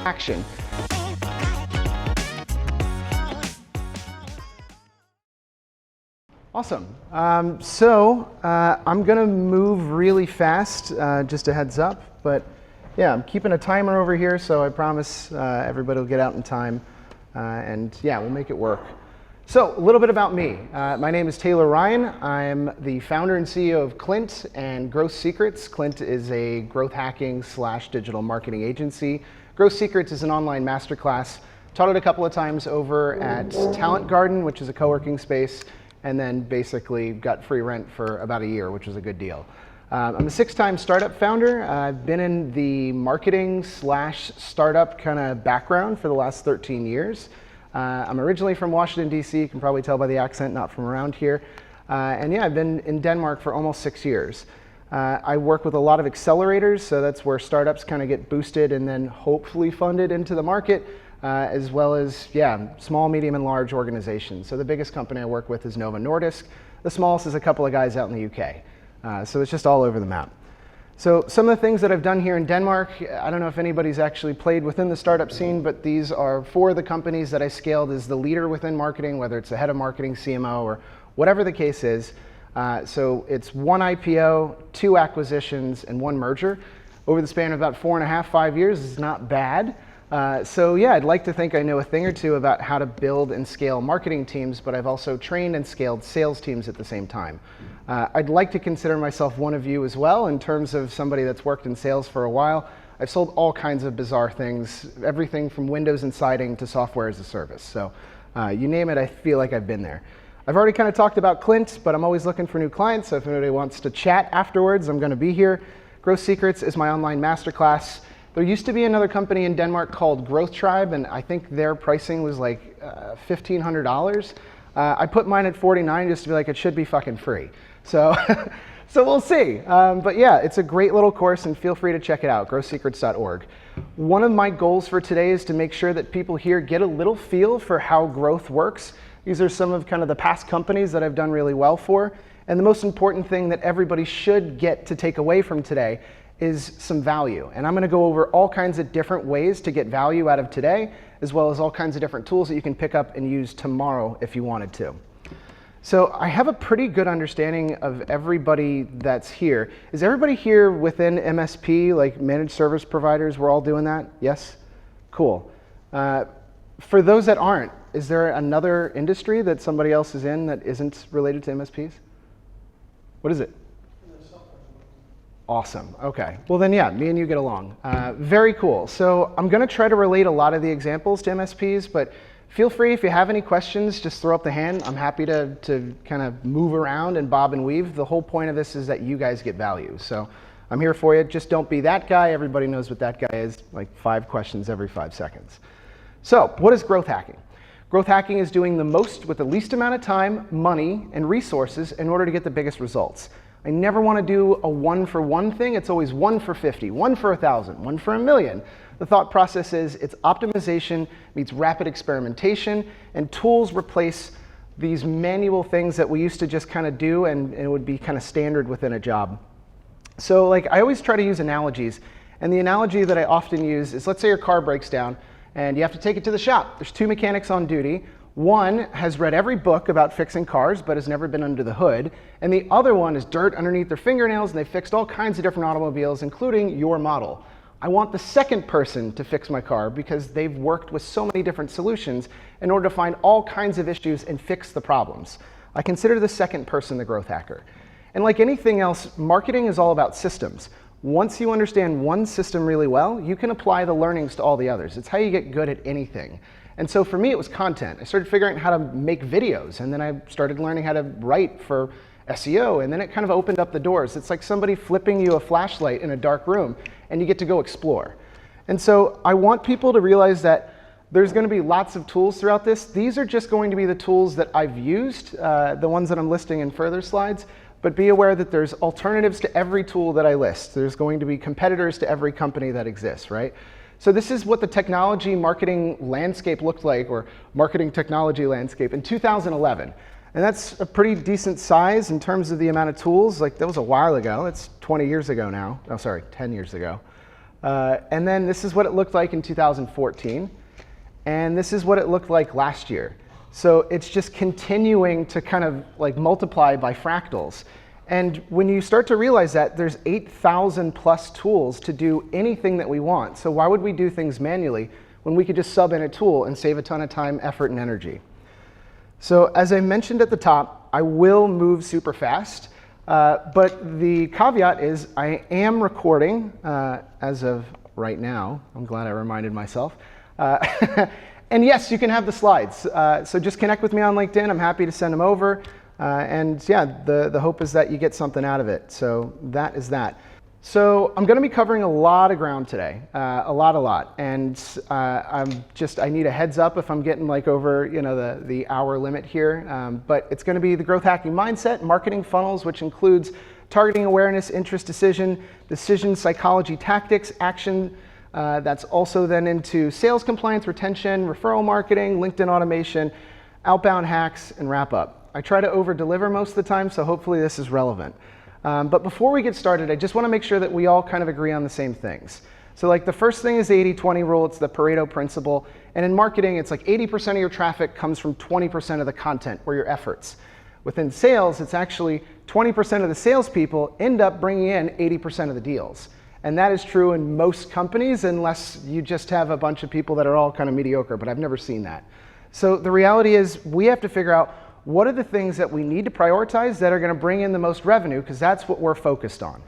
action. Awesome. I'm gonna move really fast, just a heads up, but yeah, I'm keeping a timer over here, so I promise everybody will get out in time, and yeah, we'll make it work. So, a little bit about me. My name is Taylor Ryan. I'm the founder and CEO of Klint and Growth Secrets. Klint is a growth hacking / digital marketing agency. Growth Secrets is an online masterclass. Taught it a couple of times over at Talent Garden, which is a co-working space, and then basically got free rent for about a year, which was a good deal. I'm a 6-time startup founder. I've been in the marketing / startup kind of background for the last 13 years. I'm originally from Washington, D.C. You can probably tell by the accent, not from around here. And yeah, I've been in Denmark for almost 6 years. I work with a lot of accelerators, so that's where startups kind of get boosted and then hopefully funded into the market, as well as, yeah, small, medium, and large organizations. So the biggest company I work with is Novo Nordisk. The smallest is a couple of guys out in the UK. So it's just all over the map. So some of the things that I've done here in Denmark, I don't know if anybody's actually played within the startup scene, but these are 4 of the companies that I scaled as the leader within marketing, whether it's the head of marketing, CMO, or whatever the case is. So it's 1 IPO, 2 acquisitions, and 1 merger. Over the span of about 4.5, 5 years is not bad. So yeah, I'd like to think I know a thing or two about how to build and scale marketing teams, but I've also trained and scaled sales teams at the same time. I'd like to consider myself one of you as well in terms of somebody that's worked in sales for a while. I've sold all kinds of bizarre things, everything from windows and siding to software as a service. So you name it, I feel like I've been there. I've already kind of talked about Klint, but I'm always looking for new clients, so if anybody wants to chat afterwards, I'm going to be here. Growth Secrets is my online masterclass. There used to be another company in Denmark called Growth Tribe, and I think their pricing was like $1,500. I put mine at $49 just to be like, it should be fucking free. So, so we'll see. But yeah, it's a great little course, and feel free to check it out, growthsecrets.org. One of my goals for today is to make sure that people here get a little feel for how growth works. These are some of kind of the past companies that I've done really well for. And the most important thing that everybody should get to take away from today is some value. And I'm gonna go over all kinds of different ways to get value out of today, as well as all kinds of different tools that you can pick up and use tomorrow if you wanted to. So I have a pretty good understanding of everybody that's here. Is everybody here within MSP, like managed service providers? We're all doing that? Yes? Cool. For those that aren't, is there another industry that somebody else is in that isn't related to MSPs? What is it? Awesome, okay. Well then yeah, me and you get along. Very cool. So I'm gonna try to relate a lot of the examples to MSPs, but feel free if you have any questions, just throw up the hand. I'm happy to kind of move around and bob and weave. The whole point of this is that you guys get value. So I'm here for you. Just don't be that guy. Everybody knows what that guy is, like 5 questions every 5 seconds. So what is growth hacking? Growth hacking is doing the most with the least amount of time, money, and resources in order to get the biggest results. I never want to do a 1-for-1 thing. It's always 1 for 50, 1 for 1,000, 1 for 1,000,000. The thought process is it's optimization meets rapid experimentation, and tools replace these manual things that we used to just kind of do, and it would be kind of standard within a job. So like I always try to use analogies, and the analogy that I often use is, let's say your car breaks down and you have to take it to the shop. There's 2 mechanics on duty. One has read every book about fixing cars, but has never been under the hood. And the other one is dirt underneath their fingernails, and they fixed all kinds of different automobiles, including your model. I want the second person to fix my car because they've worked with so many different solutions in order to find all kinds of issues and fix the problems. I consider the second person the growth hacker. And like anything else, marketing is all about systems. Once you understand one system really well, you can apply the learnings to all the others. It's how you get good at anything. And so for me, it was content. I started figuring out how to make videos, and then I started learning how to write for SEO, and then it kind of opened up the doors. It's like somebody flipping you a flashlight in a dark room, and you get to go explore. And so I want people to realize that there's going to be lots of tools throughout this. These are just going to be the tools that I've used, the ones that I'm listing in further slides, but be aware that there's alternatives to every tool that I list. There's going to be competitors to every company that exists, right? So this is what the technology marketing landscape looked like, or marketing technology landscape in 2011. And that's a pretty decent size in terms of the amount of tools. Like that was a while ago, it's 20 years ago now. Oh, sorry, 10 years ago. And then this is what it looked like in 2014. And this is what it looked like last year. So it's just continuing to kind of like multiply by fractals. And when you start to realize that, there's 8,000 plus tools to do anything that we want. So why would we do things manually when we could just sub in a tool and save a ton of time, effort, and energy? So as I mentioned at the top, I will move super fast. But the caveat is I am recording as of right now. I'm glad I reminded myself. And yes, you can have the slides. So just connect with me on LinkedIn. I'm happy to send them over. And yeah, the hope is that you get something out of it. So that is that. So I'm going to be covering a lot of ground today, a lot. And I need a heads up if I'm getting like over the hour limit here. But it's going to be the growth hacking mindset, marketing funnels, which includes targeting awareness, interest decision psychology tactics, action. That's also then into sales compliance, retention, referral marketing, LinkedIn automation, outbound hacks, and wrap up. I try to over-deliver most of the time, so hopefully this is relevant. But before we get started, I just want to make sure that we all kind of agree on the same things. So like the first thing is the 80-20 rule. It's the Pareto principle. And in marketing, it's like 80% of your traffic comes from 20% of the content or your efforts. Within sales, it's actually 20% of the salespeople end up bringing in 80% of the deals. And that is true in most companies, unless you just have a bunch of people that are all kind of mediocre, but I've never seen that. So the reality is we have to figure out what are the things that we need to prioritize that are going to bring in the most revenue, because that's what we're focused on.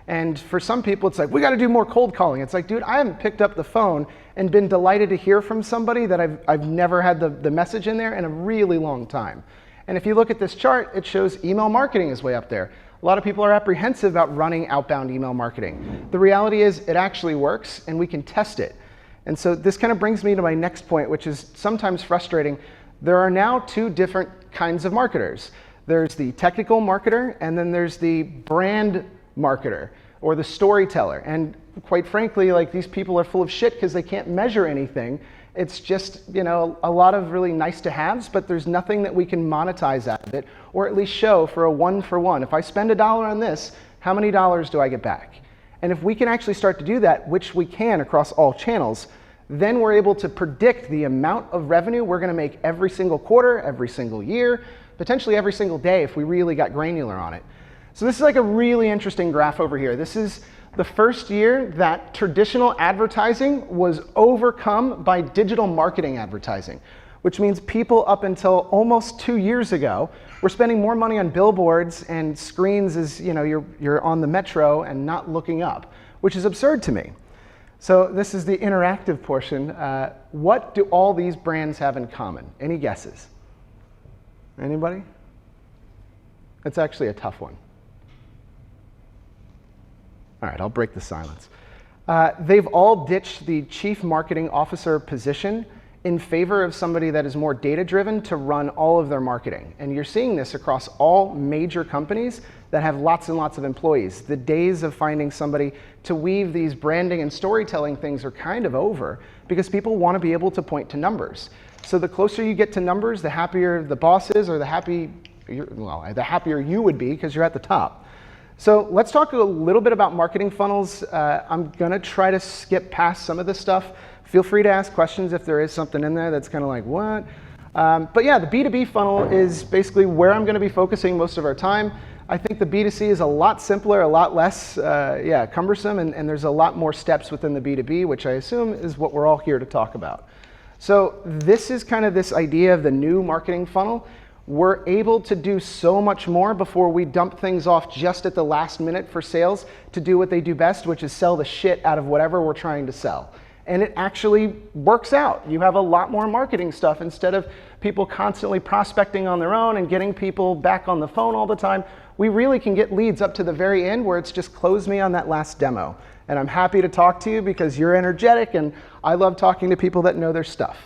And for some people, it's like, we got to do more cold calling. It's like, dude, I haven't picked up the phone and been delighted to hear from somebody that I've never had the message in there in a really long time. And if you look at this chart, it shows email marketing is way up there. A lot of people are apprehensive about running outbound email marketing. The reality is it actually works, and we can test it. And so this kind of brings me to my next point, which is sometimes frustrating. There are now two different kinds of marketers. There's the technical marketer, and then there's the brand marketer or the storyteller. And quite frankly, like these people are full of shit because they can't measure anything. It's just, a lot of really nice to haves, but there's nothing that we can monetize out of it, or at least show for a one for one. If I spend $1 on this, how many dollars do I get back? And if we can actually start to do that, which we can across all channels, then we're able to predict the amount of revenue we're going to make every single quarter, every single year, potentially every single day if we really got granular on it. So this is like a really interesting graph over here. This is the first year that traditional advertising was overcome by digital marketing advertising, which means people up until almost 2 years ago were spending more money on billboards and screens as you're on the metro and not looking up, which is absurd to me. So this is the interactive portion. What do all these brands have in common? Any guesses? Anybody? It's actually a tough one. All right, I'll break the silence. They've all ditched the chief marketing officer position in favor of somebody that is more data-driven to run all of their marketing. And you're seeing this across all major companies that have lots and lots of employees. The days of finding somebody to weave these branding and storytelling things are kind of over because people want to be able to point to numbers. So the closer you get to numbers, the happier the boss is, or the happier you would be because you're at the top. So let's talk a little bit about marketing funnels. I'm going to try to skip past some of this stuff. Feel free to ask questions if there is something in there that's kind of like, what? But yeah, the B2B funnel is basically where I'm going to be focusing most of our time. I think the B2C is a lot simpler, a lot less cumbersome, and there's a lot more steps within the B2B, which I assume is what we're all here to talk about. So this is kind of this idea of the new marketing funnel. We're able to do so much more before we dump things off just at the last minute for sales to do what they do best, which is sell the shit out of whatever we're trying to sell. And it actually works out. You have a lot more marketing stuff instead of people constantly prospecting on their own and getting people back on the phone all the time. We really can get leads up to the very end where it's just close me on that last demo. And I'm happy to talk to you because you're energetic and I love talking to people that know their stuff.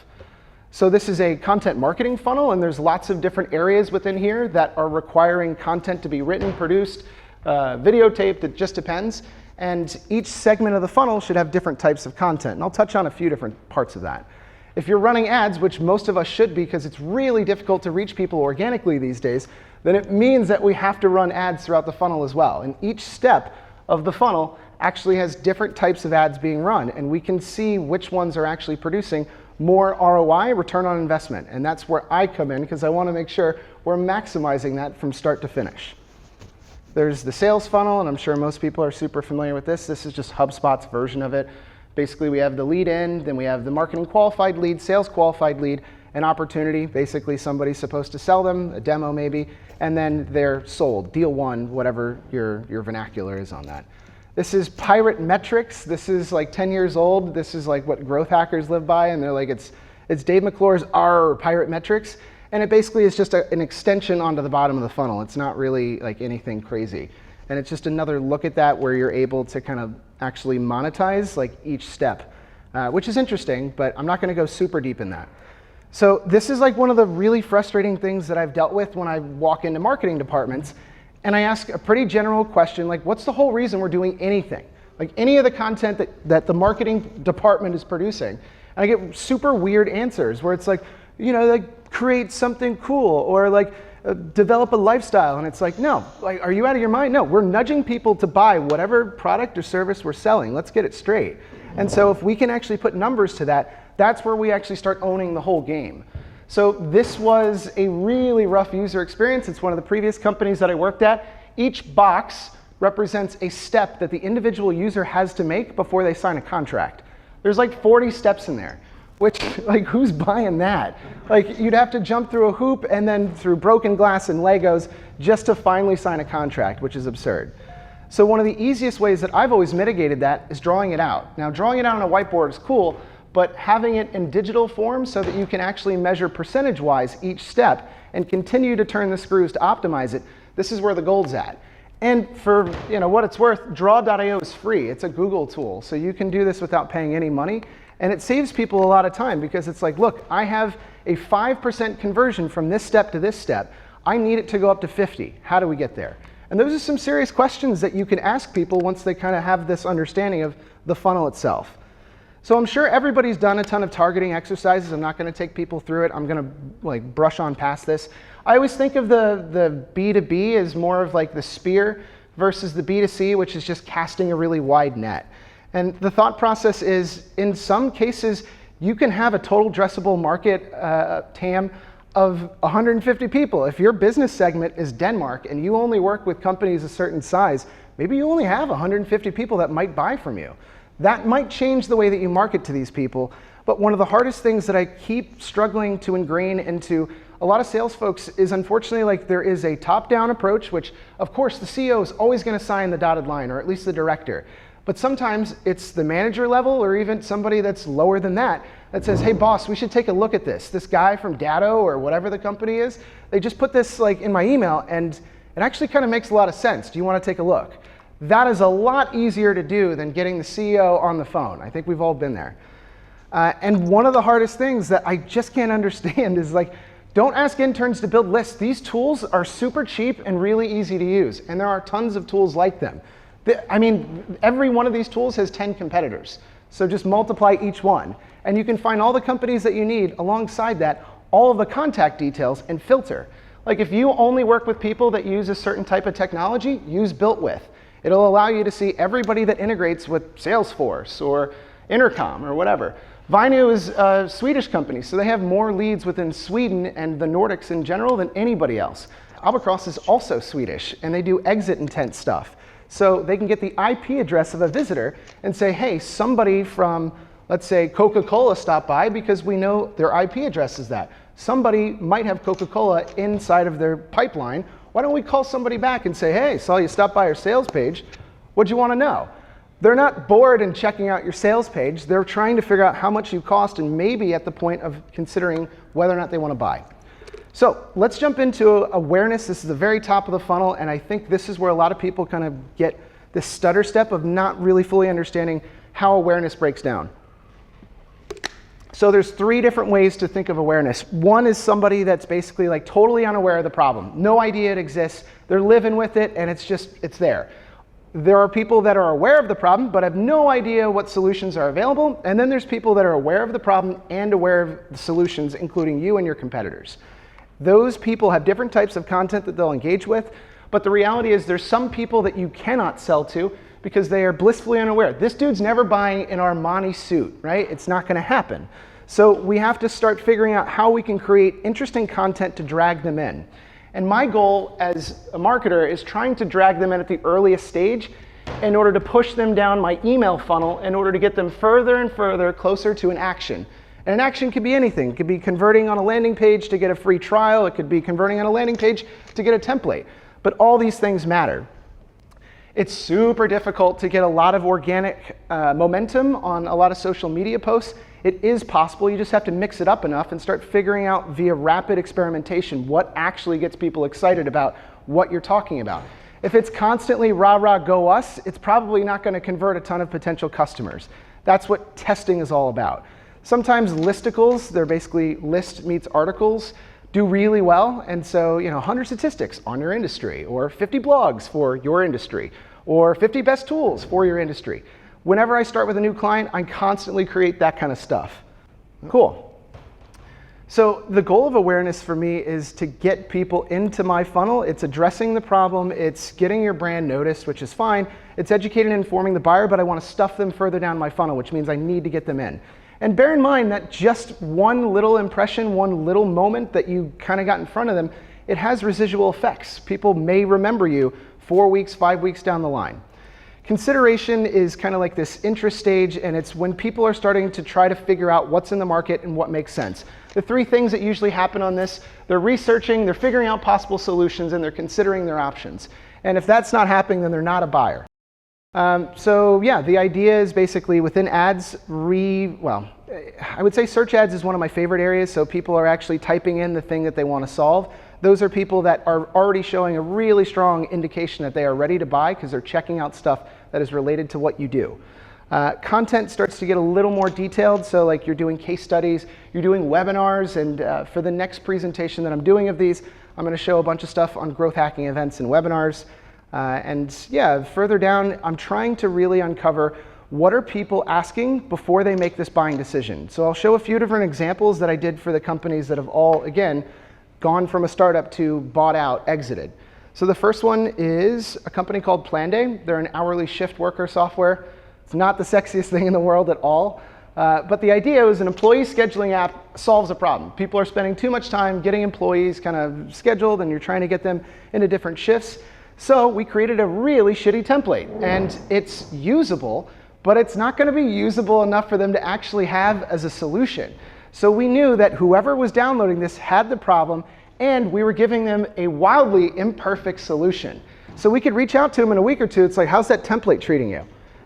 So this is a content marketing funnel, and there's lots of different areas within here that are requiring content to be written, produced, videotaped. It just depends. And each segment of the funnel should have different types of content. And I'll touch on a few different parts of that. If you're running ads, which most of us should be because it's really difficult to reach people organically these days, then it means that we have to run ads throughout the funnel as well. And each step of the funnel actually has different types of ads being run, and we can see which ones are actually producing more ROI, return on investment. And that's where I come in, because I want to make sure we're maximizing that from start to finish. There's the sales funnel, and I'm sure most people are super familiar with this. This is just HubSpot's version of it. Basically, we have the lead in, then we have the marketing qualified lead, sales qualified lead, an opportunity. Basically, somebody's supposed to sell them, a demo maybe, and then they're sold, deal one, whatever your vernacular is on that. This is pirate metrics. This is like 10 years old. This is like what growth hackers live by, and they're like, it's Dave McClure's R pirate metrics, and it basically is just an extension onto the bottom of the funnel. It's not really like anything crazy. And it's just another look at that where you're able to kind of actually monetize like each step, which is interesting, but I'm not gonna go super deep in that. So this is like one of the really frustrating things that I've dealt with when I walk into marketing departments, and I ask a pretty general question, like, what's the whole reason we're doing anything? Like any of the content that the marketing department is producing. And I get super weird answers where it's like, you know, like create something cool, or like develop a lifestyle. And it's like, no, like, are you out of your mind? No, we're nudging people to buy whatever product or service we're selling. Let's get it straight. And so if we can actually put numbers to that, that's where we actually start owning the whole game. So this was a really rough user experience. It's one of the previous companies that I worked at. Each box represents a step that the individual user has to make before they sign a contract. There's like 40 steps in there, which, like, who's buying that? Like, you'd have to jump through a hoop and then through broken glass and Legos just to finally sign a contract, which is absurd. So one of the easiest ways that I've always mitigated that is drawing it out. Now, drawing it out on a whiteboard is cool, but having it in digital form so that you can actually measure percentage-wise each step and continue to turn the screws to optimize it, this is where the gold's at. And for what it's worth, Draw.io is free. It's a Google tool, so you can do this without paying any money. And it saves people a lot of time, because it's like, look, I have a 5% conversion from this step to this step. I need it to go up to 50. How do we get there? And those are some serious questions that you can ask people once they kind of have this understanding of the funnel itself. So I'm sure everybody's done a ton of targeting exercises. I'm not going to take people through it. I'm going to like brush on past this. I always think of the B2B as more of like the spear versus the B2C, which is just casting a really wide net. And the thought process is, in some cases, you can have a total addressable market TAM of 150 people. If your business segment is Denmark and you only work with companies a certain size, maybe you only have 150 people that might buy from you. That might change the way that you market to these people, but one of the hardest things that I keep struggling to ingrain into a lot of sales folks is, unfortunately, like, there is a top-down approach, which of course the CEO is always going to sign the dotted line, or at least the director. But sometimes it's the manager level, or even somebody that's lower than that, that says, hey boss, we should take a look at this. This guy from Datto or whatever the company is, they just put this like in my email, and it actually kind of makes a lot of sense. Do you want to take a look? That is a lot easier to do than getting the CEO on the phone. I think we've all been there. And one of the hardest things that I just can't understand is, like, don't ask interns to build lists. These tools are super cheap and really easy to use, and there are tons of tools like them. I mean, every one of these tools has 10 competitors, so just multiply each one. And you can find all the companies that you need alongside that, all of the contact details, and filter. Like, if you only work with people that use a certain type of technology, use Built With. It'll allow you to see everybody that integrates with Salesforce or Intercom or whatever. Vainu is a Swedish company, so they have more leads within Sweden and the Nordics in general than anybody else. Albacross is also Swedish, and they do exit intent stuff. So they can get the IP address of a visitor and say, hey, somebody from, let's say, Coca-Cola stopped by, because we know their IP address is that. Somebody might have Coca-Cola inside of their pipeline. Why don't we call somebody back and say, hey, saw you stop by our sales page. What'd you want to know? They're not bored and checking out your sales page. They're trying to figure out how much you cost, and maybe at the point of considering whether or not they want to buy. So let's jump into awareness. This is the very top of the funnel, and I think this is where a lot of people kind of get this stutter step of not really fully understanding how awareness breaks down. So there's 3 different ways to think of awareness. One is somebody that's basically like totally unaware of the problem. No idea it exists. They're living with it, and it's there. There are people that are aware of the problem but have no idea what solutions are available. And then there's people that are aware of the problem and aware of the solutions, including you and your competitors. Those people have different types of content that they'll engage with, but the reality is there's some people that you cannot sell to because they are blissfully unaware. This dude's never buying an Armani suit, right? It's not going to happen. So we have to start figuring out how we can create interesting content to drag them in. And my goal as a marketer is trying to drag them in at the earliest stage in order to push them down my email funnel in order to get them further and further closer to an action. And an action could be anything. It could be converting on a landing page to get a free trial. It could be converting on a landing page to get a template. But all these things matter. It's super difficult to get a lot of organic momentum on a lot of social media posts. It is possible. You just have to mix it up enough and start figuring out via rapid experimentation what actually gets people excited about what you're talking about. If it's constantly rah, rah, go us, it's probably not going to convert a ton of potential customers. That's what testing is all about. Sometimes listicles, they're basically list meets articles, do really well. And so, 100 statistics on your industry, or 50 blogs for your industry, or 50 best tools for your industry. Whenever I start with a new client, I constantly create that kind of stuff. Cool. So the goal of awareness for me is to get people into my funnel. It's addressing the problem. It's getting your brand noticed, which is fine. It's educating and informing the buyer, but I want to stuff them further down my funnel, which means I need to get them in. And bear in mind that just one little impression, one little moment that you kind of got in front of them, it has residual effects. People may remember you 4 weeks, 5 weeks down the line. Consideration is kind of like this interest stage, and it's when people are starting to try to figure out what's in the market and what makes sense. The three things that usually happen on this: they're researching, they're figuring out possible solutions, and they're considering their options. And if that's not happening, then they're not a buyer. So yeah, the idea is basically within ads, I would say search ads is one of my favorite areas, so people are actually typing in the thing that they want to solve. Those are people that are already showing a really strong indication that they are ready to buy because they're checking out stuff that is related to what you do. Content starts to get a little more detailed, so like you're doing case studies, you're doing webinars, and for the next presentation that I'm doing of these, I'm going to show a bunch of stuff on growth hacking events and webinars. And yeah, further down, I'm trying to really uncover what are people asking before they make this buying decision. So I'll show a few different examples that I did for the companies that have all, again, gone from a startup to bought out, exited. So the first one is a company called Planday. They're an hourly shift worker software. It's not the sexiest thing in the world at all. But the idea is an employee scheduling app solves a problem. People are spending too much time getting employees kind of scheduled, and you're trying to get them into different shifts. So we created a really shitty template, and it's usable, but it's not going to be usable enough for them to actually have as a solution. So we knew that whoever was downloading this had the problem, and we were giving them a wildly imperfect solution. So we could reach out to them in a week or two. It's like, how's that template treating you?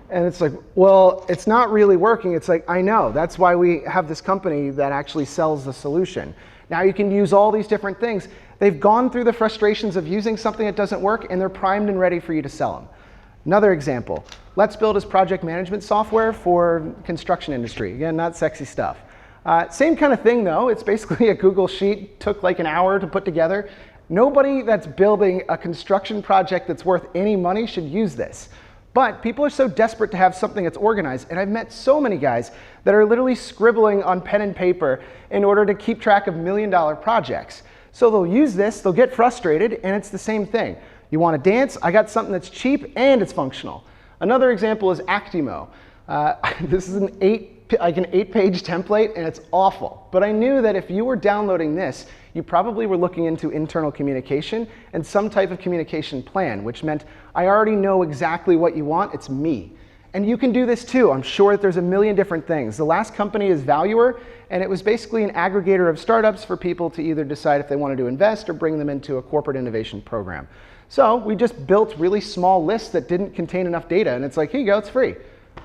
And it's like, well, it's not really working. It's like, I know. That's why we have this company that actually sells the solution. Now you can use all these different things. They've gone through the frustrations of using something that doesn't work, and they're primed and ready for you to sell them. Another example, Let's Build is project management software for construction industry. Again, not sexy stuff. Same kind of thing though. It's basically a Google Sheet, took like an hour to put together. Nobody that's building a construction project that's worth any money should use this. But people are so desperate to have something that's organized, and I've met so many guys that are literally scribbling on pen and paper in order to keep track of million-dollar projects. So they'll use this, they'll get frustrated, and it's the same thing. You want to dance? I got something that's cheap and it's functional. Another example is Actimo. This is an 8-page template, and it's awful. But I knew that if you were downloading this, you probably were looking into internal communication and some type of communication plan, which meant I already know exactly what you want. It's me. And you can do this too. I'm sure that there's a million different things. The last company is Valuer, and it was basically an aggregator of startups for people to either decide if they wanted to invest or bring them into a corporate innovation program. So we just built really small lists that didn't contain enough data, and it's like, here you go, it's free.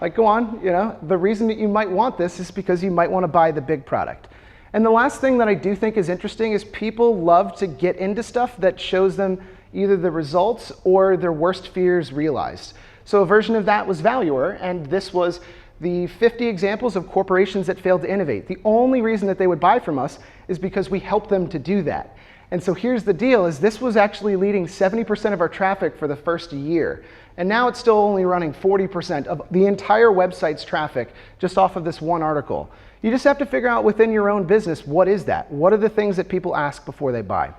Like, go on, the reason that you might want this is because you might want to buy the big product. And the last thing that I do think is interesting is people love to get into stuff that shows them either the results or their worst fears realized. So a version of that was Valuer, and this was the 50 examples of corporations that failed to innovate. The only reason that they would buy from us is because we helped them to do that. And so here's the deal, is this was actually leading 70% of our traffic for the first year. And now it's still only running 40% of the entire website's traffic just off of this one article. You just have to figure out within your own business, what is that? What are the things that people ask before they buy?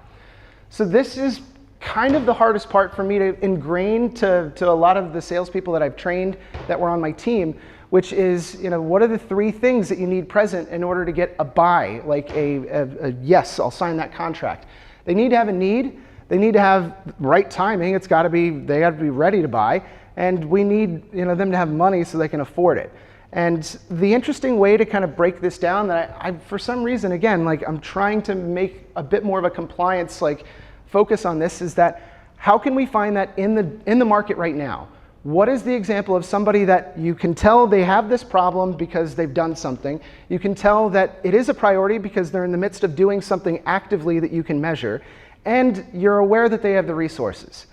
So this is kind of the hardest part for me to ingrain to a lot of the salespeople that I've trained that were on my team, which is, what are the 3 things that you need present in order to get a buy, like a yes, I'll sign that contract. They need to have a need. They need to have right timing. They got to be ready to buy. And we need them to have money so they can afford it. And the interesting way to kind of break this down that I for some reason, again, like I'm trying to make a bit more of a compliance focus on this, is that how can we find that in the market right now? What is the example of somebody that you can tell they have this problem because they've done something? You can tell that it is a priority because they're in the midst of doing something actively that you can measure, and you're aware that they have the resources.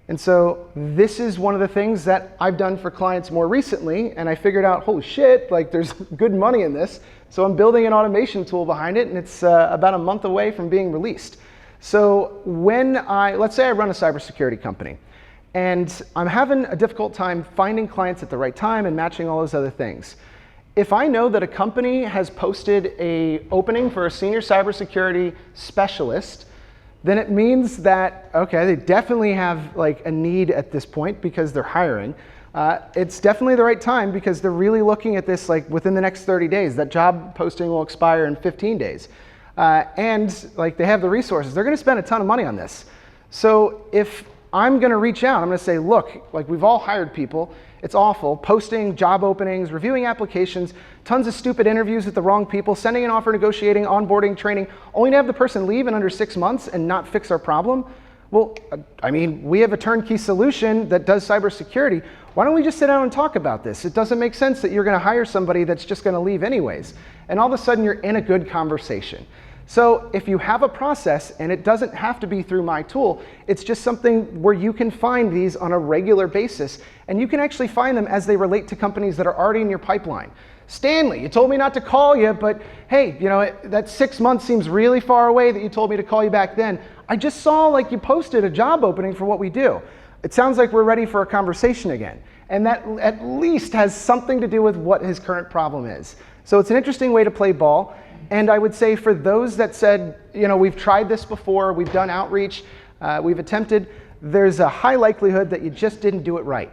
And so this is one of the things that I've done for clients more recently, and I figured out, holy shit, there's good money in this. So I'm building an automation tool behind it, and it's about a month away from being released. So let's say I run a cybersecurity company, and I'm having a difficult time finding clients at the right time and matching all those other things. If I know that a company has posted an opening for a senior cybersecurity specialist, then it means that, okay, they definitely have a need at this point because they're hiring. It's definitely the right time because they're really looking at this within the next 30 days. That job posting will expire in 15 days. And they have the resources. They're gonna spend a ton of money on this. So if I'm gonna reach out, I'm gonna say, look, we've all hired people. It's awful, posting job openings, reviewing applications, tons of stupid interviews with the wrong people, sending an offer, negotiating, onboarding, training, only to have the person leave in under 6 months and not fix our problem. Well, we have a turnkey solution that does cybersecurity. Why don't we just sit down and talk about this? It doesn't make sense that you're gonna hire somebody that's just gonna leave anyways. And all of a sudden you're in a good conversation. So if you have a process, and it doesn't have to be through my tool, it's just something where you can find these on a regular basis, and you can actually find them as they relate to companies that are already in your pipeline. Stanley, you told me not to call you, but hey, that 6 months seems really far away that you told me to call you back then. I just saw you posted a job opening for what we do. It sounds like we're ready for a conversation again. And that at least has something to do with what his current problem is. So it's an interesting way to play ball. And I would say for those that said, we've tried this before, we've done outreach, we've attempted, there's a high likelihood that you just didn't do it right.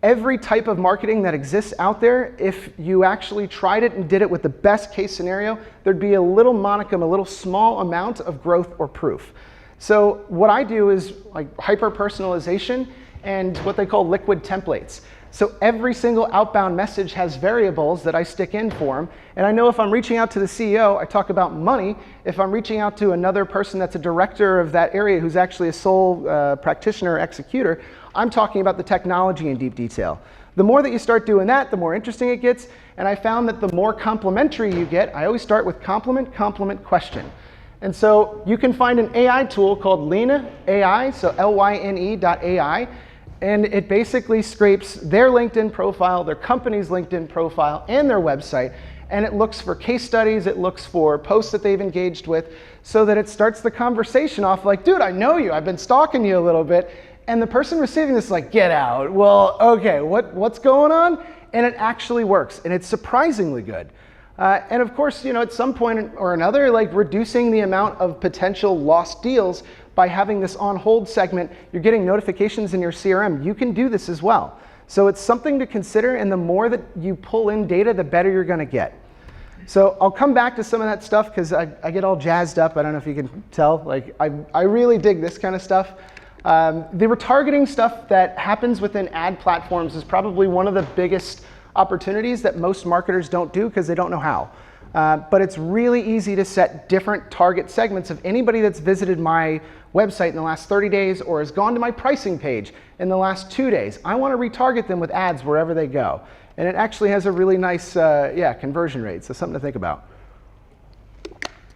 Every type of marketing that exists out there, if you actually tried it and did it with the best case scenario, there'd be a little monicum, a little small amount of growth or proof. So what I do is hyper-personalization and what they call liquid templates. So every single outbound message has variables that I stick in for them. And I know if I'm reaching out to the CEO, I talk about money. If I'm reaching out to another person that's a director of that area who's actually a sole practitioner or executor, I'm talking about the technology in deep detail. The more that you start doing that, the more interesting it gets. And I found that the more complimentary you get, I always start with compliment, compliment, question. And so you can find an AI tool called Lyne AI, so Lyne.ai. And it basically scrapes their LinkedIn profile, their company's LinkedIn profile, and their website. And it looks for case studies, it looks for posts that they've engaged with, so that it starts the conversation off dude, I know you, I've been stalking you a little bit. And the person receiving this is get out. Well, okay, what's going on? And it actually works, and it's surprisingly good. And of course, at some point or another, reducing the amount of potential lost deals by having this on hold segment, you're getting notifications in your CRM. You can do this as well. So it's something to consider, and the more that you pull in data, the better you're gonna get. So I'll come back to some of that stuff because I get all jazzed up. I don't know if you can tell, I really dig this kind of stuff. The retargeting stuff that happens within ad platforms is probably one of the biggest opportunities that most marketers don't do because they don't know how. But it's really easy to set different target segments of anybody that's visited my website in the last 30 days or has gone to my pricing page in the last 2 days. I want to retarget them with ads wherever they go. And it actually has a really nice conversion rate, so something to think about.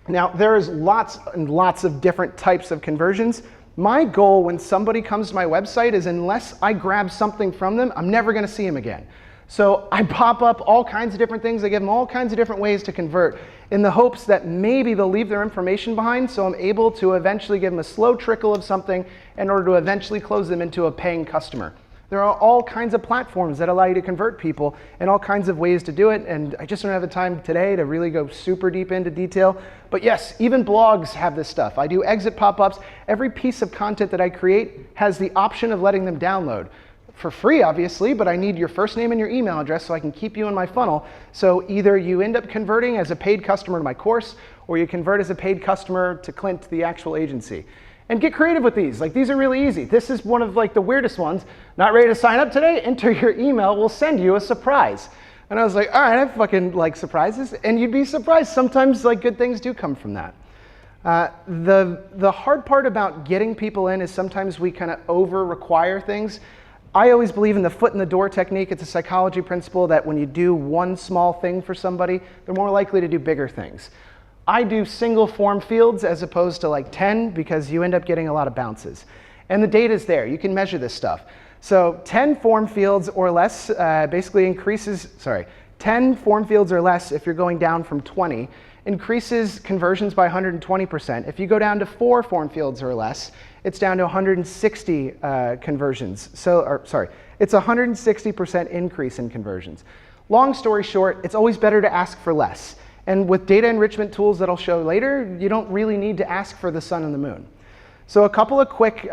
Now, there's lots and lots of different types of conversions. My goal when somebody comes to my website is unless I grab something from them, I'm never going to see them again. So I pop up all kinds of different things. I give them all kinds of different ways to convert in the hopes that maybe they'll leave their information behind, so I'm able to eventually give them a slow trickle of something in order to eventually close them into a paying customer. There are all kinds of platforms that allow you to convert people and all kinds of ways to do it. And I just don't have the time today to really go super deep into detail. But yes, even blogs have this stuff. I do exit pop-ups. Every piece of content that I create has the option of letting them download. For free, obviously, but I need your first name and your email address so I can keep you in my funnel. So either you end up converting as a paid customer to my course, or you convert as a paid customer to Klint, the actual agency. And get creative with these. Like, these are really easy. This is one of like the weirdest ones. Not ready to sign up today? Enter your email. We'll send you a surprise. And I was like, all right, I fucking like surprises. And you'd be surprised. Sometimes like good things do come from that. The hard part about getting people in is sometimes we kind of over-require things. I always believe in the foot in the door technique. It's a psychology principle that when you do one small thing for somebody, they're more likely to do bigger things. I do single form fields as opposed to like 10 because you end up getting a lot of bounces. And the data is there. You can measure this stuff. So 10 form fields or less basically increases, 10 form fields or less if you're going down from 20, increases conversions by 120%. If you go down to 4 form fields or less, it's down to 160 conversions. It's a 160% increase in conversions. Long story short, it's always better to ask for less. And with data enrichment tools that I'll show later, you don't really need to ask for the sun and the moon. So a couple of quick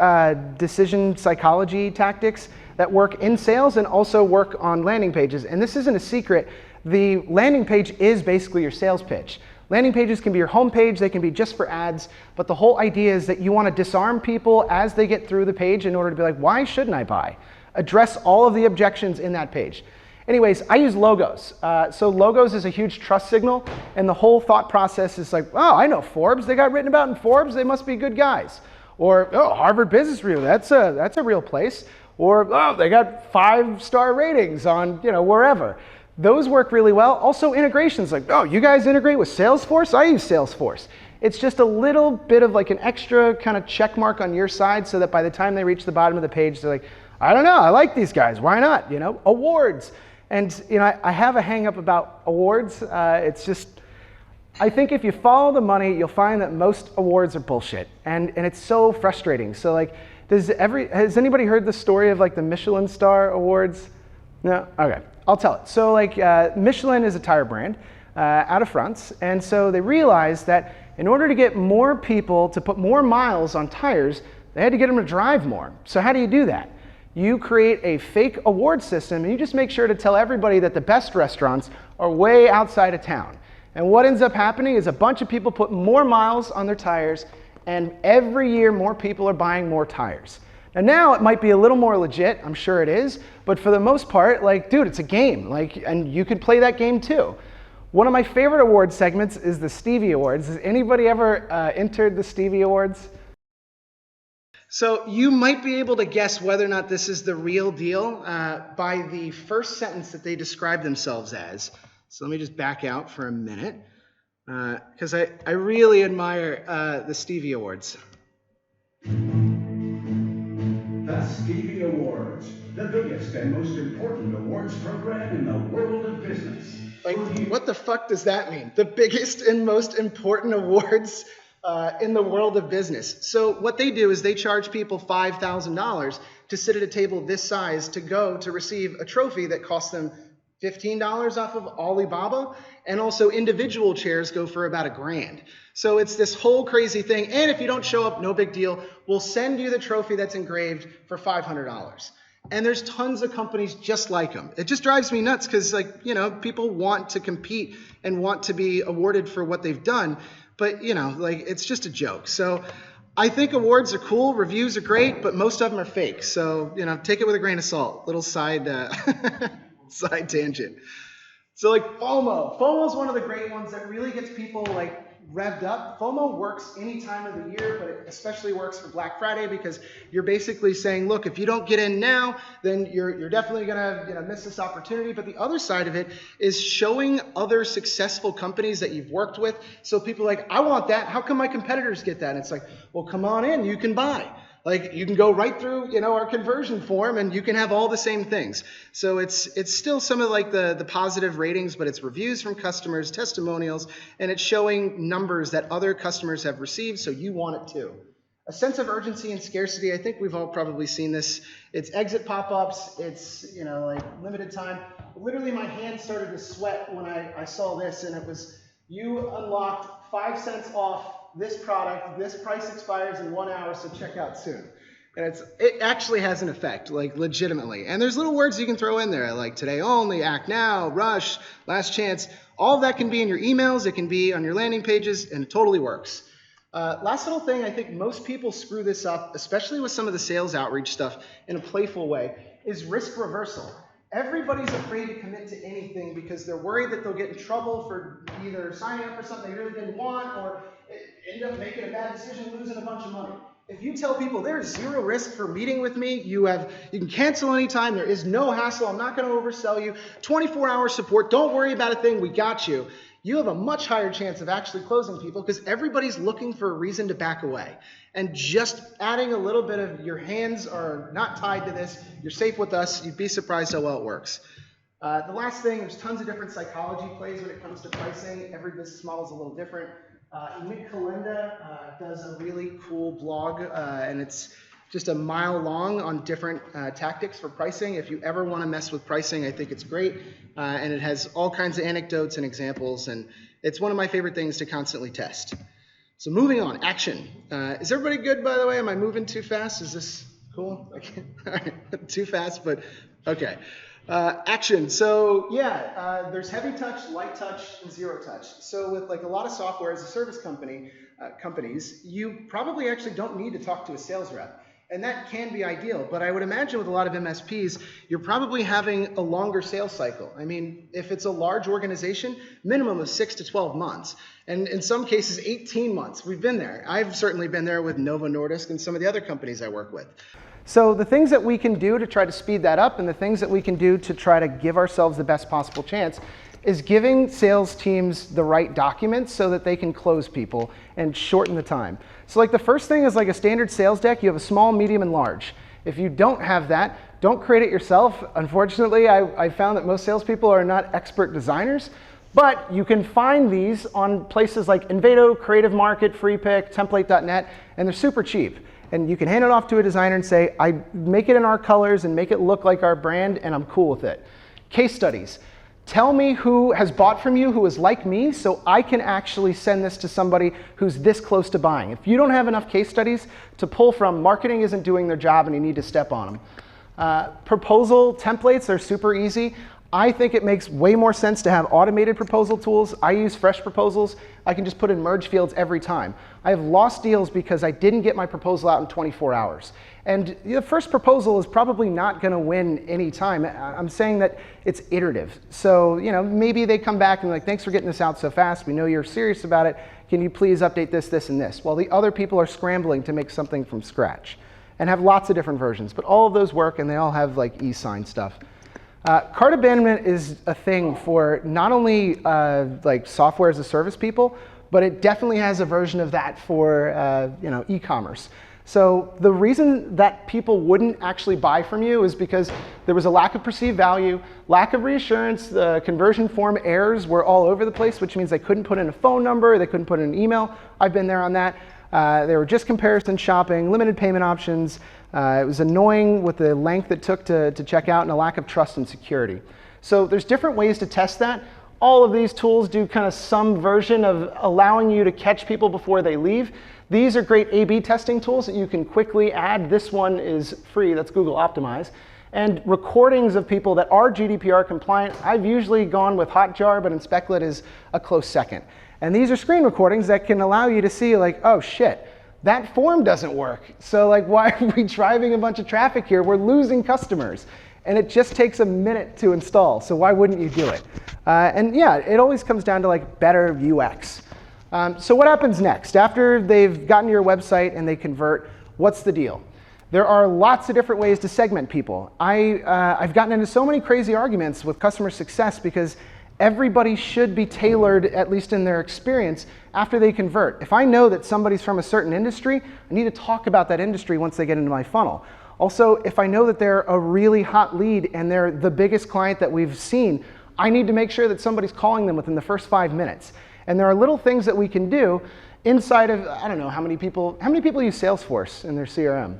decision psychology tactics that work in sales and also work on landing pages. And this isn't a secret. The landing page is basically your sales pitch. Landing pages can be your home page, they can be just for ads, but the whole idea is that you want to disarm people as they get through the page in order to be like, why shouldn't I buy? Address all of the objections in that page. Anyways, I use logos. So logos is a huge trust signal, and the whole thought process is like, oh, I know Forbes. They got written about in Forbes. They must be good guys. Or, oh, Harvard Business Review. That's a real place. Or, oh, they got 5-star ratings on, wherever. Those work really well. Also integrations, like, oh, you guys integrate with Salesforce? I use Salesforce. It's just a little bit of like an extra kind of check mark on your side so that by the time they reach the bottom of the page, they're like, I don't know, I like these guys. Why not? Awards. And I have a hang up about awards. It's just, I think if you follow the money, you'll find that most awards are bullshit. And it's so frustrating. So like, has anybody heard the story of like the Michelin Star Awards? No? Okay, I'll tell it. So like Michelin is a tire brand out of France. And so they realized that in order to get more people to put more miles on tires, they had to get them to drive more. So how do you do that? You create a fake award system and you just make sure to tell everybody that the best restaurants are way outside of town. And what ends up happening is a bunch of people put more miles on their tires, and every year more people are buying more tires. Now it might be a little more legit, I'm sure it is, but for the most part, like, dude, it's a game, and you could play that game too. One of my favorite award segments is the Stevie Awards. Has anybody ever entered the Stevie Awards? So you might be able to guess whether or not this is the real deal by the first sentence that they describe themselves as. So let me just back out for a minute because I really admire the Stevie Awards. The Stevie Awards, the biggest and most important awards program in the world of business. Like, what the fuck does that mean? The biggest and most important awards in the world of business. So what they do is they charge people $5,000 to sit at a table this size to go to receive a trophy that costs them $15 off of Alibaba, and also individual chairs go for about $1,000. So it's this whole crazy thing, and if you don't show up, no big deal. We'll send you the trophy that's engraved for $500. And there's tons of companies just like them. It just drives me nuts because, people want to compete and want to be awarded for what they've done. But, it's just a joke. So I think awards are cool. Reviews are great, but most of them are fake. So, take it with a grain of salt. Little side side tangent. So like FOMO. FOMO is one of the great ones that really gets people revved up. FOMO works any time of the year, but it especially works for Black Friday because you're basically saying, look, if you don't get in now, then you're definitely gonna miss this opportunity. But the other side of it is showing other successful companies that you've worked with. So people are like, I want that. How come my competitors get that? And it's like, well, come on in, you can buy. You can go right through, our conversion form and you can have all the same things. So it's still some of the positive ratings, but it's reviews from customers, testimonials, and it's showing numbers that other customers have received, so you want it too. A sense of urgency and scarcity. I think we've all probably seen this. It's exit pop-ups. It's, you know, like limited time. Literally, my hands started to sweat when I saw this, and it was, you unlocked 5 cents off this product. This price expires in 1 hour, so check out soon. And it actually has an effect, like legitimately. And there's little words you can throw in there, like today only, act now, rush, last chance. All of that can be in your emails. It can be on your landing pages, and it totally works. Last little thing, I think most people screw this up, especially with some of the sales outreach stuff in a playful way, is risk reversal. Everybody's afraid to commit to anything because they're worried that they'll get in trouble for either signing up for something they really didn't want or end up making a bad decision, losing a bunch of money. If you tell people there's zero risk for meeting with me, you can cancel anytime, there is no hassle, I'm not going to oversell you, 24-hour support, don't worry about a thing, we got you. You have a much higher chance of actually closing people because everybody's looking for a reason to back away. And just adding a little bit of your hands are not tied to this, you're safe with us, you'd be surprised how well it works. The last thing, there's tons of different psychology plays when it comes to pricing. Every business model is a little different. Nick Kalinda does a really cool blog, and it's just a mile long on different tactics for pricing. If you ever want to mess with pricing, I think it's great. And it has all kinds of anecdotes and examples, and it's one of my favorite things to constantly test. So moving on, action. Is everybody good, by the way? Am I moving too fast? Is this cool? All right, too fast, but okay. Action. So yeah, there's heavy touch, light touch, and zero touch. So with like a lot of software as a service companies, you probably actually don't need to talk to a sales rep. And that can be ideal, but I would imagine with a lot of MSPs, you're probably having a longer sales cycle. I mean, if it's a large organization, minimum of 6 to 12 months, and in some cases, 18 months. We've been there. I've certainly been there with Novo Nordisk and some of the other companies I work with. So the things that we can do to try to speed that up and the things that we can do to try to give ourselves the best possible chance is giving sales teams the right documents so that they can close people and shorten the time. So like the first thing is like a standard sales deck. You have a small, medium, and large. If you don't have that, don't create it yourself. Unfortunately, I found that most salespeople are not expert designers, but you can find these on places like Envato, Creative Market, FreePick, Template.net, and they're super cheap. And you can hand it off to a designer and say, I make it in our colors and make it look like our brand, and I'm cool with it. Case studies. Tell me who has bought from you, who is like me, so I can actually send this to somebody who's this close to buying. If you don't have enough case studies to pull from, marketing isn't doing their job and you need to step on them. Proposal templates are super easy. I think it makes way more sense to have automated proposal tools. I use fresh proposals. I can just put in merge fields every time. I have lost deals because I didn't get my proposal out in 24 hours. And the first proposal is probably not going to win any time. I'm saying that it's iterative. So, you know, maybe they come back and like, thanks for getting this out so fast. We know you're serious about it. Can you please update this, this, and this? While the other people are scrambling to make something from scratch and have lots of different versions. But all of those work and they all have like e-sign stuff. Cart abandonment is a thing for not only like software as a service people, but it definitely has a version of that for you know, e-commerce. So the reason that people wouldn't actually buy from you is because there was a lack of perceived value, lack of reassurance, the conversion form errors were all over the place, which means they couldn't put in a phone number, they couldn't put in an email. I've been there on that. They were just comparison shopping, limited payment options. It was annoying with the length it took to check out and a lack of trust and security. So there's different ways to test that. All of these tools do kind of some version of allowing you to catch people before they leave. These are great A/B testing tools that you can quickly add. This one is free, that's Google Optimize. And recordings of people that are GDPR compliant. I've usually gone with Hotjar, but Inspectlet is a close second. And these are screen recordings that can allow you to see like, oh shit, that form doesn't work. So like, why are we driving a bunch of traffic here? We're losing customers. And it just takes a minute to install. So why wouldn't you do it? And yeah, it always comes down to like better UX. So what happens next? After they've gotten to your website and they convert, what's the deal? There are lots of different ways to segment people. I've gotten into so many crazy arguments with customer success because everybody should be tailored, at least in their experience, after they convert. If I know that somebody's from a certain industry, I need to talk about that industry once they get into my funnel. Also, if I know that they're a really hot lead and they're the biggest client that we've seen, I need to make sure that somebody's calling them within the first 5 minutes. And there are little things that we can do. inside of, I don't know, how many people use Salesforce in their CRM?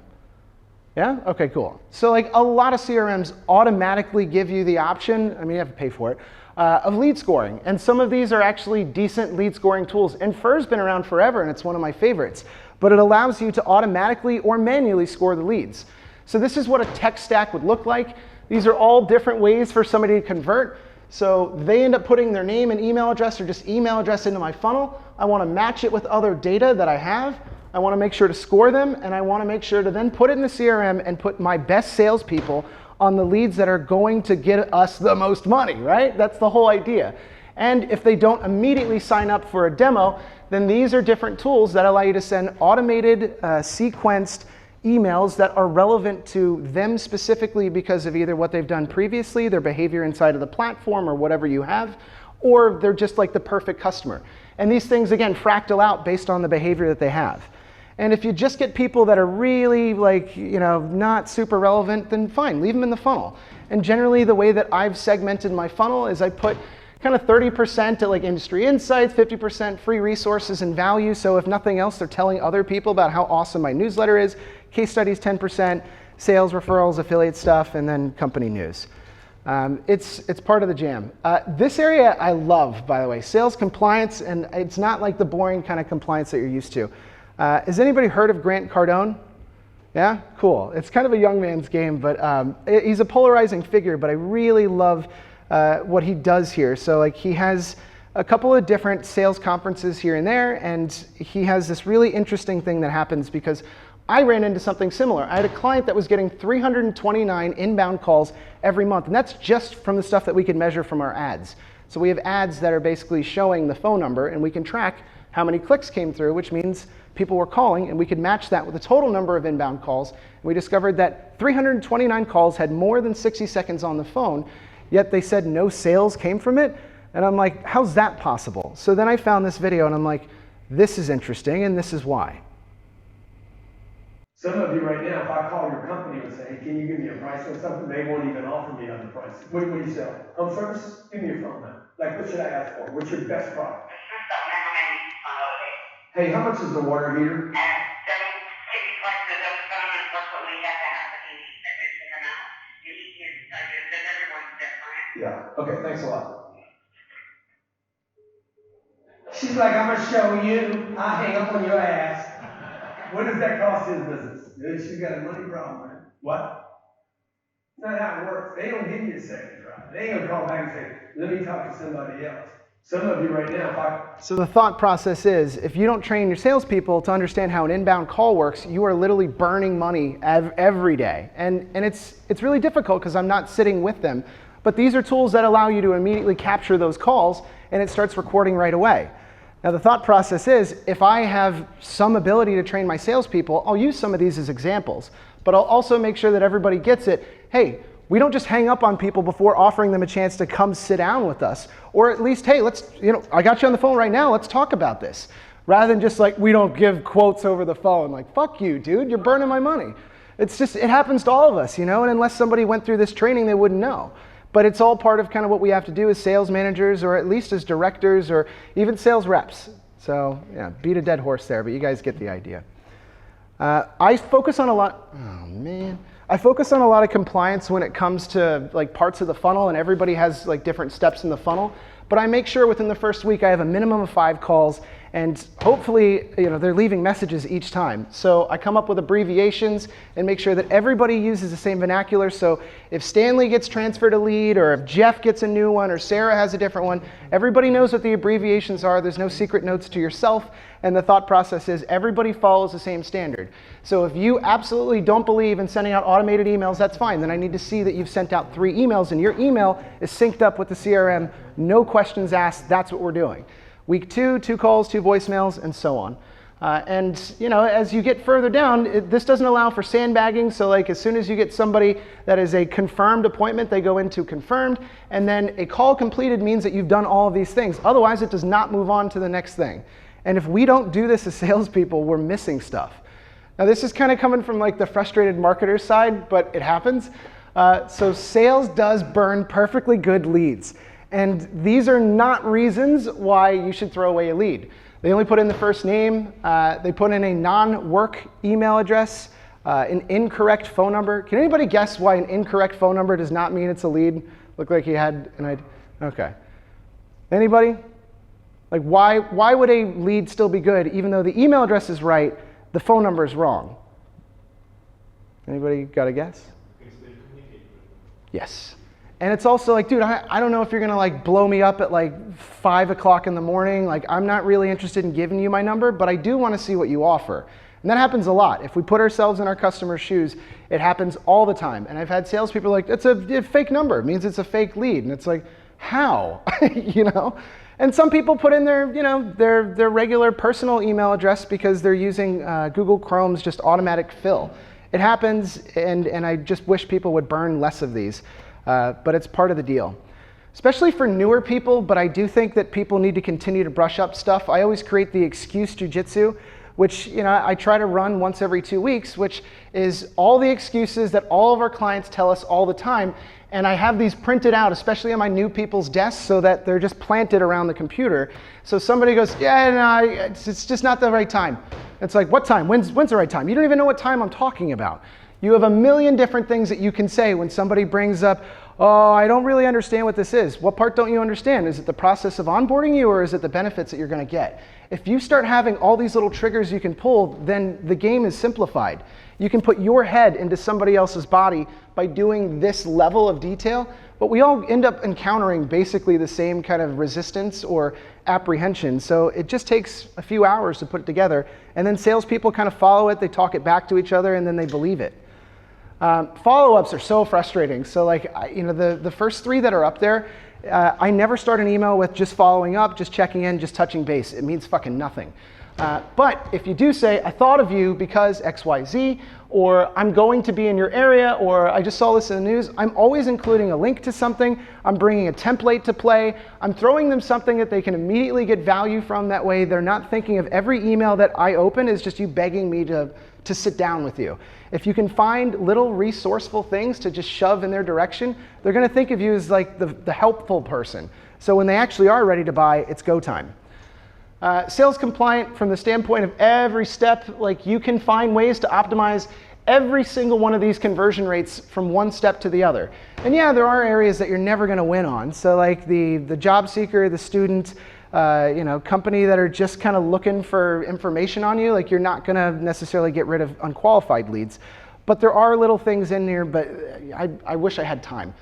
Yeah? Okay, cool. So like a lot of CRMs automatically give you the option, I mean, you have to pay for it, of lead scoring. And some of these are actually decent lead scoring tools. And Infer's been around forever, and it's one of my favorites. But it allows you to automatically or manually score the leads. So this is what a tech stack would look like. These are all different ways for somebody to convert. So they end up putting their name and email address or just email address into my funnel. I want to match it with other data that I have. I want to make sure to score them, and I want to make sure to then put it in the CRM and put my best salespeople on the leads that are going to get us the most money, right? That's the whole idea. And if they don't immediately sign up for a demo, then these are different tools that allow you to send automated, sequenced emails that are relevant to them specifically because of either what they've done previously, their behavior inside of the platform or whatever you have, or they're just like the perfect customer. And these things, again, fractal out based on the behavior that they have. And if you just get people that are really like, not super relevant, then fine, leave them in the funnel. And generally the way that I've segmented my funnel is I put kind of 30% to like industry insights, 50% free resources and value. So if nothing else, they're telling other people about how awesome my newsletter is. Case studies, 10%, sales, referrals, affiliate stuff, and then company news. It's part of the jam. This area I love, by the way, sales compliance, and it's not like the boring kind of compliance that you're used to. Has anybody heard of Grant Cardone? Yeah, cool. It's kind of a young man's game, but he's a polarizing figure, but I really love what he does here. So like he has a couple of different sales conferences here and there, and he has this really interesting thing that happens because I ran into something similar. I had a client that was getting 329 inbound calls every month, and that's just from the stuff that we can measure from our ads. So we have ads that are basically showing the phone number, and we can track how many clicks came through, which means people were calling, and we could match that with the total number of inbound calls. And we discovered that 329 calls had more than 60 seconds on the phone, yet they said no sales came from it. And I'm like, how's that possible? So then I found this video, and I'm like, this is interesting, and this is why. Some of you right now, if I call your company and say, hey, can you give me a price on something, they won't even offer me other prices. What do you sell? Home service? Give me your phone number. Like, what should I ask for? What's your best product? Hey, how much is the water heater? $765 because those phone plus what we have to have for the technician come out. And he can tell you because everyone's different. Yeah. Okay, thanks a lot. She's like, I'm gonna show you. I hang up on your ass. What does that cost his business? Dude, she's got a money problem, man. What? That's not how it works. They don't give you a second try. They ain't gonna call back and say, let me talk to somebody else. Some of you right now, So the thought process is, if you don't train your salespeople to understand how an inbound call works, you are literally burning money every day. And it's really difficult because I'm not sitting with them. But these are tools that allow you to immediately capture those calls, and it starts recording right away. Now the thought process is, if I have some ability to train my salespeople, I'll use some of these as examples. But I'll also make sure that everybody gets it. Hey, we don't just hang up on people before offering them a chance to come sit down with us. Or at least, hey, I got you on the phone right now, let's talk about this. Rather than just like, we don't give quotes over the phone. Like, fuck you, dude, you're burning my money. It's just, it happens to all of us, and unless somebody went through this training, they wouldn't know. But it's all part of kind of what we have to do as sales managers, or at least as directors, or even sales reps. So yeah, beat a dead horse there, but you guys get the idea. I focus on a lot, I focus on a lot of compliance when it comes to like parts of the funnel, and everybody has like different steps in the funnel. But I make sure within the first week I have a minimum of 5 calls, and hopefully they're leaving messages each time. So I come up with abbreviations and make sure that everybody uses the same vernacular. So if Stanley gets transferred a lead, or if Jeff gets a new one, or Sarah has a different one, everybody knows what the abbreviations are. There's no secret notes to yourself. And the thought process is everybody follows the same standard. So if you absolutely don't believe in sending out automated emails, that's fine. Then I need to see that you've sent out 3 emails and your email is synced up with the CRM, no questions asked. That's what we're doing. Week 2, 2 calls, 2 voicemails, and so on. And as you get further down, this doesn't allow for sandbagging. So like as soon as you get somebody that is a confirmed appointment, they go into confirmed, and then a call completed means that you've done all of these things. Otherwise, it does not move on to the next thing. And if we don't do this as salespeople, we're missing stuff. Now this is kind of coming from like the frustrated marketer side, but it happens. So sales does burn perfectly good leads. And these are not reasons why you should throw away a lead. They only put in the first name. They put in a non-work email address, an incorrect phone number. Can anybody guess why an incorrect phone number does not mean it's a lead? Looked like he had an idea. Okay. Anybody? Like why would a lead still be good even though the email address is right, the phone number is wrong? Anybody got a guess? Because they communicate with it. Yes. And it's also like, dude, I don't know if you're gonna like blow me up at like 5 o'clock in the morning. Like I'm not really interested in giving you my number, but I do wanna see what you offer. And that happens a lot. If we put ourselves in our customers' shoes, it happens all the time. And I've had salespeople like, it's a fake number. It means it's a fake lead. And it's like, how? You know? And some people put in their, their regular personal email address because they're using Google Chrome's just automatic fill. It happens, and I just wish people would burn less of these. But it's part of the deal. Especially for newer people, but I do think that people need to continue to brush up stuff. I always create the excuse jujitsu, which I try to run once every 2 weeks, which is all the excuses that all of our clients tell us all the time. And I have these printed out, especially on my new people's desks, so that they're just planted around the computer. So somebody goes, yeah, no, it's just not the right time. It's like, what time? When's the right time? You don't even know what time I'm talking about. You have a million different things that you can say when somebody brings up, oh, I don't really understand what this is. What part don't you understand? Is it the process of onboarding you, or is it the benefits that you're going to get? If you start having all these little triggers you can pull, then the game is simplified. You can put your head into somebody else's body by doing this level of detail, but we all end up encountering basically the same kind of resistance or apprehension. So it just takes a few hours to put it together, and then salespeople kind of follow it, they talk it back to each other, and then they believe it. Follow-ups are so frustrating. So like, the first 3 that are up there, I never start an email with just following up, just checking in, just touching base. It means fucking nothing. But if you do say, I thought of you because XYZ, or I'm going to be in your area, or I just saw this in the news, I'm always including a link to something. I'm bringing a template to play. I'm throwing them something that they can immediately get value from. That way they're not thinking of every email that I open as just you begging me to sit down with you. If you can find little resourceful things to just shove in their direction, they're gonna think of you as like the helpful person. So when they actually are ready to buy, it's go time. Sales compliant from the standpoint of every step, like you can find ways to optimize every single one of these conversion rates from one step to the other. And yeah, there are areas that you're never gonna win on. So like the job seeker, the student, company that are just kind of looking for information on you, like you're not gonna necessarily get rid of unqualified leads. But there are little things in here, but I wish I had time.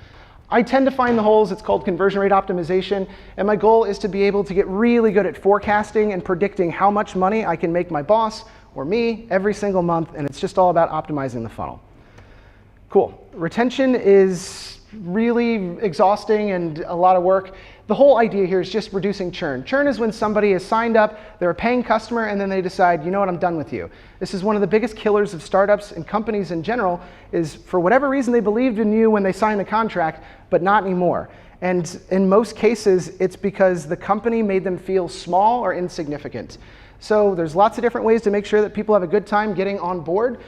I tend to find the holes. It's called conversion rate optimization, and my goal is to be able to get really good at forecasting and predicting how much money I can make my boss or me every single month, and it's just all about optimizing the funnel. Cool. Retention is really exhausting and a lot of work. The whole idea here is just reducing churn. Churn is when somebody is signed up, they're a paying customer, and then they decide, you know what, I'm done with you. This is one of the biggest killers of startups and companies in general, is for whatever reason they believed in you when they signed the contract, but not anymore. And in most cases, it's because the company made them feel small or insignificant. So there's lots of different ways to make sure that people have a good time getting on board.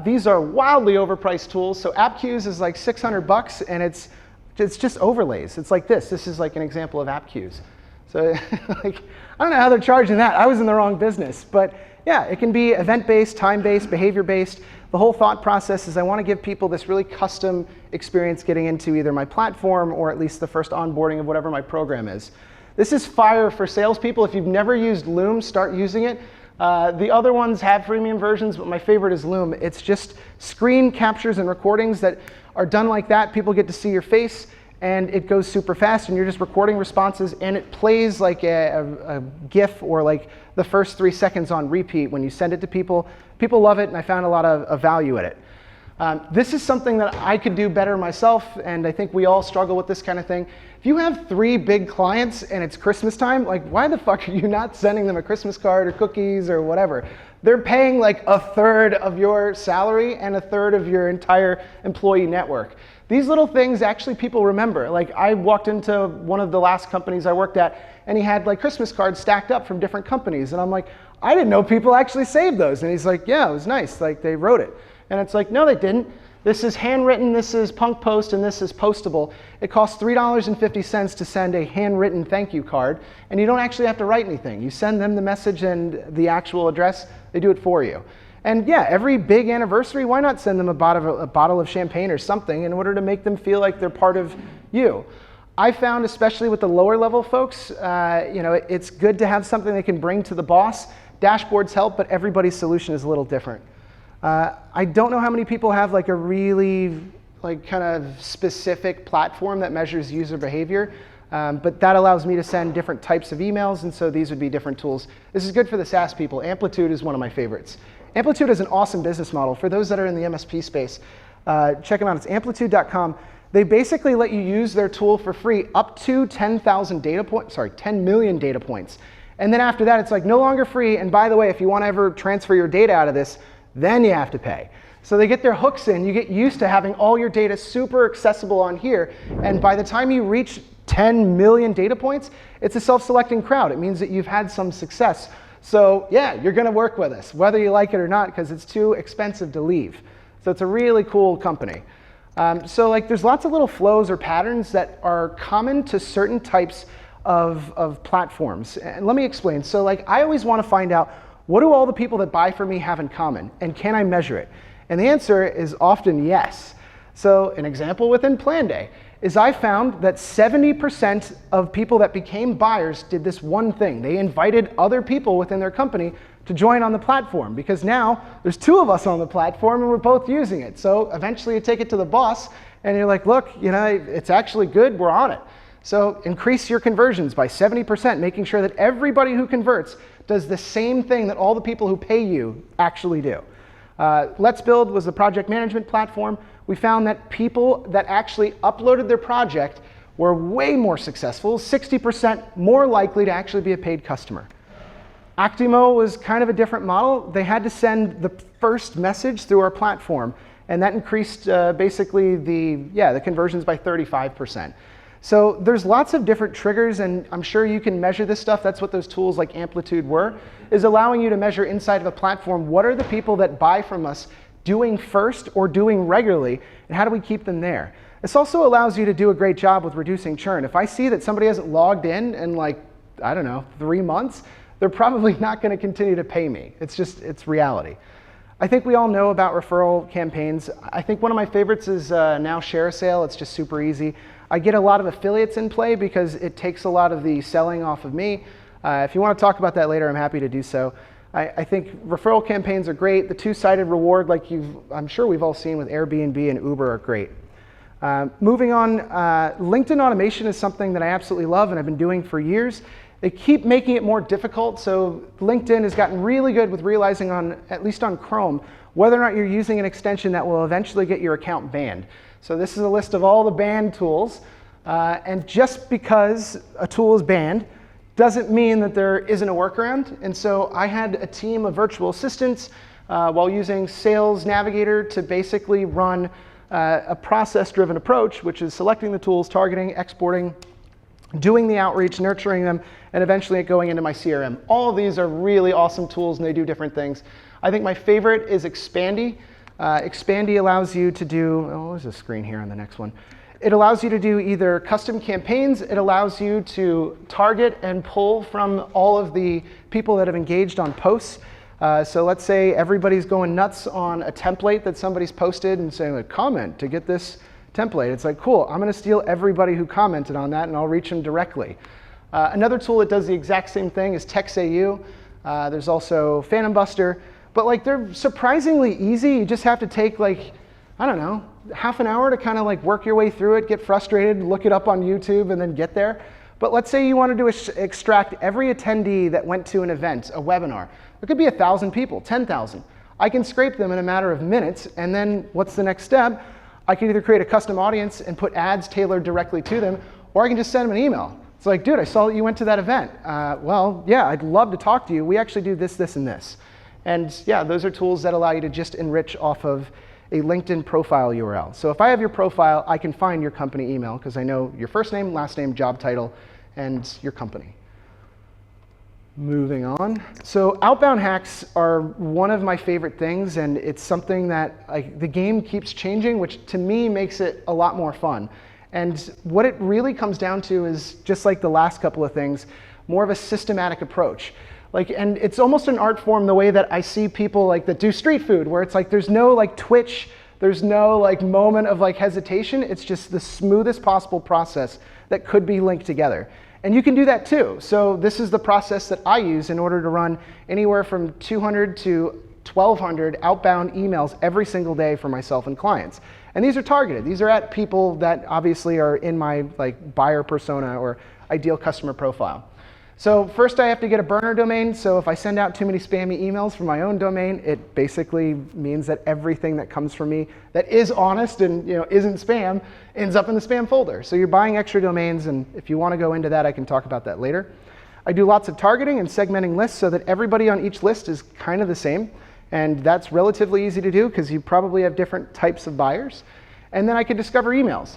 These are wildly overpriced tools. So AppQues is like $600, and it's just overlays. It's like this. This is like an example of AppQues. So like, I don't know how they're charging that. I was in the wrong business. But yeah, it can be event-based, time-based, behavior-based. The whole thought process is I want to give people this really custom experience getting into either my platform or at least the first onboarding of whatever my program is. This is fire for salespeople. If you've never used Loom, start using it. The other ones have freemium versions, but my favorite is Loom. It's just screen captures and recordings that are done like that. People get to see your face, and it goes super fast, and you're just recording responses, and it plays like a GIF or like the first 3 seconds on repeat when you send it to people. People love it, and I found a lot of value in it. This is something that I could do better myself, and I think we all struggle with this kind of thing. If you have 3 big clients and it's Christmas time, like why the fuck are you not sending them a Christmas card or cookies or whatever? They're paying like 1/3 of your salary and 1/3 of your entire employee network. These little things actually people remember. Like I walked into one of the last companies I worked at, and he had like Christmas cards stacked up from different companies. And I'm like, I didn't know people actually saved those. And he's like, yeah, it was nice. Like they wrote it. And it's like, no, they didn't. This is handwritten, this is punk post, and this is postable. It costs $3.50 to send a handwritten thank you card, and you don't actually have to write anything. You send them the message and the actual address, they do it for you. And yeah, every big anniversary, why not send them a bottle of champagne or something in order to make them feel like they're part of you? I found, especially with the lower level folks, it's good to have something they can bring to the boss. Dashboards help, but everybody's solution is a little different. I don't know how many people have like a really kind of specific platform that measures user behavior, but that allows me to send different types of emails, and so these would be different tools. This is good for the SaaS people. Amplitude is one of my favorites. Amplitude is an awesome business model. For those that are in the MSP space, check them out. It's amplitude.com. They basically let you use their tool for free up to 10 million data points. And then after that, it's like no longer free. And by the way, if you want to ever transfer your data out of this, then you have to pay. So they get their hooks in. You get used to having all your data super accessible on here. And by the time you reach 10 million data points, it's a self-selecting crowd. It means that you've had some success. So yeah, you're going to work with us, whether you like it or not, because it's too expensive to leave. So it's a really cool company. There's lots of little flows or patterns that are common to certain types of platforms. And let me explain. So I always want to find out, what do all the people that buy from me have in common? And can I measure it? And the answer is often yes. So an example within Planday is I found that 70% of people that became buyers did this one thing. They invited other people within their company to join on the platform, because now there's two of us on the platform and we're both using it. So eventually you take it to the boss and you're like, look, it's actually good, we're on it. So increase your conversions by 70%, making sure that everybody who converts does the same thing that all the people who pay you actually do. Let's Build was the project management platform. We found that people that actually uploaded their project were way more successful, 60% more likely to actually be a paid customer. Actimo was kind of a different model. They had to send the first message through our platform, and that increased basically the conversions by 35%. So there's lots of different triggers, and I'm sure you can measure this stuff. That's what those tools like Amplitude were, is allowing you to measure inside of a platform, what are the people that buy from us doing first or doing regularly, and how do we keep them there? This also allows you to do a great job with reducing churn. If I see that somebody hasn't logged in 3 months, they're probably not going to continue to pay me. It's reality. I think we all know about referral campaigns. I think one of my favorites is now Share a Sale. It's just super easy. I get a lot of affiliates in play because it takes a lot of the selling off of me. If you want to talk about that later, I'm happy to do so. I think referral campaigns are great. The two-sided reward, I'm sure we've all seen with Airbnb and Uber, are great. Moving on, LinkedIn automation is something that I absolutely love and I've been doing for years. They keep making it more difficult, so LinkedIn has gotten really good with realizing at least on Chrome, whether or not you're using an extension that will eventually get your account banned. So this is a list of all the banned tools, and just because a tool is banned doesn't mean that there isn't a workaround. And so I had a team of virtual assistants while using Sales Navigator to basically run a process-driven approach, which is selecting the tools, targeting, exporting, doing the outreach, nurturing them, and eventually it going into my CRM. All of these are really awesome tools and they do different things. I think my favorite is Expandy. Expandy allows you to do, there's a screen here on the next one. It allows you to do either custom campaigns, it allows you to target and pull from all of the people that have engaged on posts. So let's say everybody's going nuts on a template that somebody's posted and saying, comment to get this template. It's like, cool, I'm going to steal everybody who commented on that and I'll reach them directly. Another tool that does the exact same thing is TextAU. There's also Phantom Buster, but they're surprisingly easy. You just have to take half an hour to kind of work your way through it, get frustrated, look it up on YouTube, and then get there. But let's say you wanted to extract every attendee that went to an event, a webinar. There could be 1,000 people, 10,000. I can scrape them in a matter of minutes, and then what's the next step? I can either create a custom audience and put ads tailored directly to them, or I can just send them an email. It's like, dude, I saw that you went to that event. Well, yeah, I'd love to talk to you. We actually do this, this, and this. And yeah, those are tools that allow you to just enrich off of a LinkedIn profile URL. So if I have your profile, I can find your company email because I know your first name, last name, job title, and your company. Moving on. So outbound hacks are one of my favorite things, and it's something that the game keeps changing, which to me makes it a lot more fun. And what it really comes down to is, just like the last couple of things, more of a systematic approach. And it's almost an art form the way that I see people that do street food, where it's there's no twitch, there's no moment of hesitation. It's just the smoothest possible process that could be linked together. And you can do that too. So this is the process that I use in order to run anywhere from 200 to 1,200 outbound emails every single day for myself and clients. And these are targeted. These are at people that obviously are in my buyer persona or ideal customer profile. So first I have to get a burner domain. So if I send out too many spammy emails from my own domain, it basically means that everything that comes from me that is honest and isn't spam ends up in the spam folder. So you're buying extra domains, and if you want to go into that, I can talk about that later. I do lots of targeting and segmenting lists so that everybody on each list is kind of the same. And that's relatively easy to do because you probably have different types of buyers. And then I can discover emails.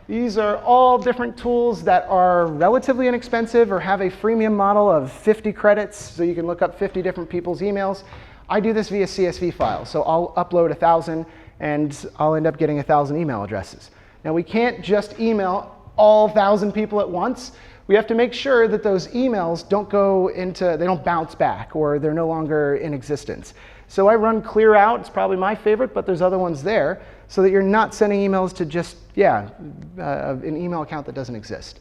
These are all different tools that are relatively inexpensive or have a freemium model of 50 credits, so you can look up 50 different people's emails. I do this via CSV file, so I'll upload 1,000 and I'll end up getting 1,000 email addresses. Now we can't just email all 1,000 people at once. We have to make sure that those emails they don't bounce back or they're no longer in existence. So I run clear out, it's probably my favorite, but there's other ones there, so that you're not sending emails to just, an email account that doesn't exist.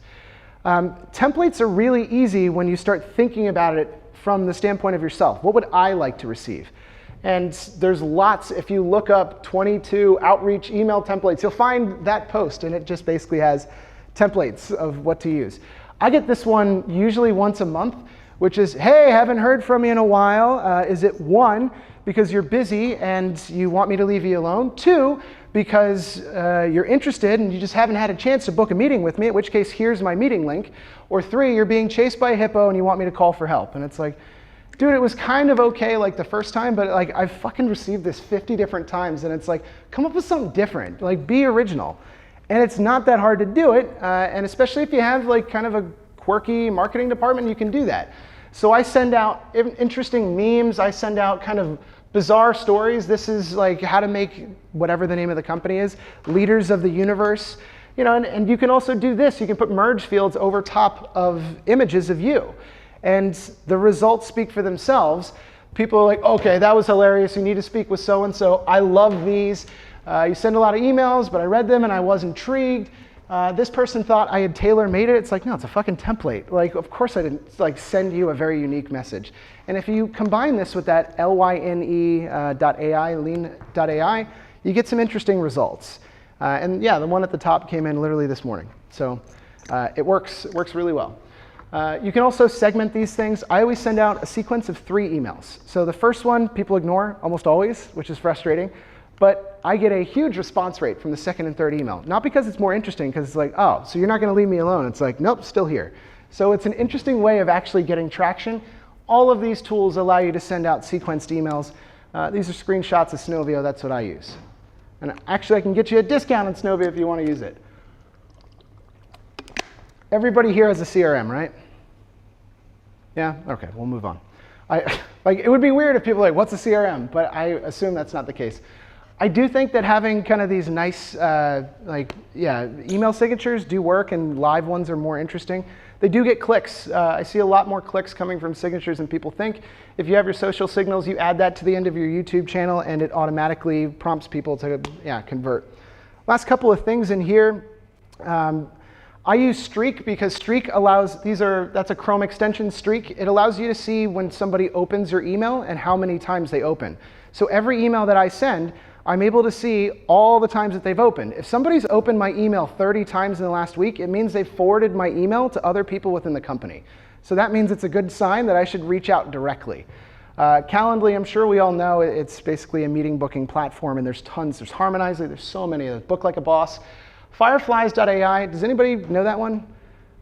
Templates are really easy when you start thinking about it from the standpoint of yourself. What would I like to receive? And there's lots. If you look up 22 outreach email templates, you'll find that post, and it just basically has templates of what to use. I get this one usually once a month, which is, hey, haven't heard from you in a while. Is it 1, because you're busy and you want me to leave you alone? 2, because you're interested and you just haven't had a chance to book a meeting with me, in which case here's my meeting link. Or 3, you're being chased by a hippo and you want me to call for help. And it's dude, it was kind of okay the first time, but I've fucking received this 50 different times, and it's come up with something different, be original. And it's not that hard to do it, and especially if you have kind of a quirky marketing department, you can do that. So I send out interesting memes, I send out kind of bizarre stories. This is how to make whatever the name of the company is, leaders of the universe. And you can also do this. You can put merge fields over top of images of you. And the results speak for themselves. People are okay, that was hilarious. You need to speak with so-and-so. I love these. You send a lot of emails, but I read them and I was intrigued. This person thought I had tailor-made it. It's no, it's a fucking template. Of course I didn't send you a very unique message. And if you combine this with that lyne.ai, lean.ai, you get some interesting results. And yeah, the one at the top came in literally this morning. So it works really well. You can also segment these things. I always send out a sequence of 3 emails. So the first one people ignore almost always, which is frustrating. But I get a huge response rate from the second and third email. Not because it's more interesting, because it's oh, so you're not going to leave me alone. It's nope, still here. So it's an interesting way of actually getting traction. All of these tools allow you to send out sequenced emails. These are screenshots of Snovio. That's what I use. And actually, I can get you a discount on Snovio if you want to use it. Everybody here has a CRM, right? Yeah? OK, we'll move on. It would be weird if people are what's a CRM? But I assume that's not the case. I do think that having kind of these nice, email signatures do work, and live ones are more interesting. They do get clicks. I see a lot more clicks coming from signatures than people think. If you have your social signals, you add that to the end of your YouTube channel, and it automatically prompts people to convert. Last couple of things in here. I use Streak because Streak allows, that's a Chrome extension, Streak. It allows you to see when somebody opens your email and how many times they open. So every email that I send, I'm able to see all the times that they've opened. If somebody's opened my email 30 times in the last week, it means they've forwarded my email to other people within the company. So that means it's a good sign that I should reach out directly. Calendly, I'm sure we all know, it's basically a meeting booking platform, and there's tons. There's Harmonizely, there's so many of those. Book Like a Boss. Fireflies.ai, does anybody know that one?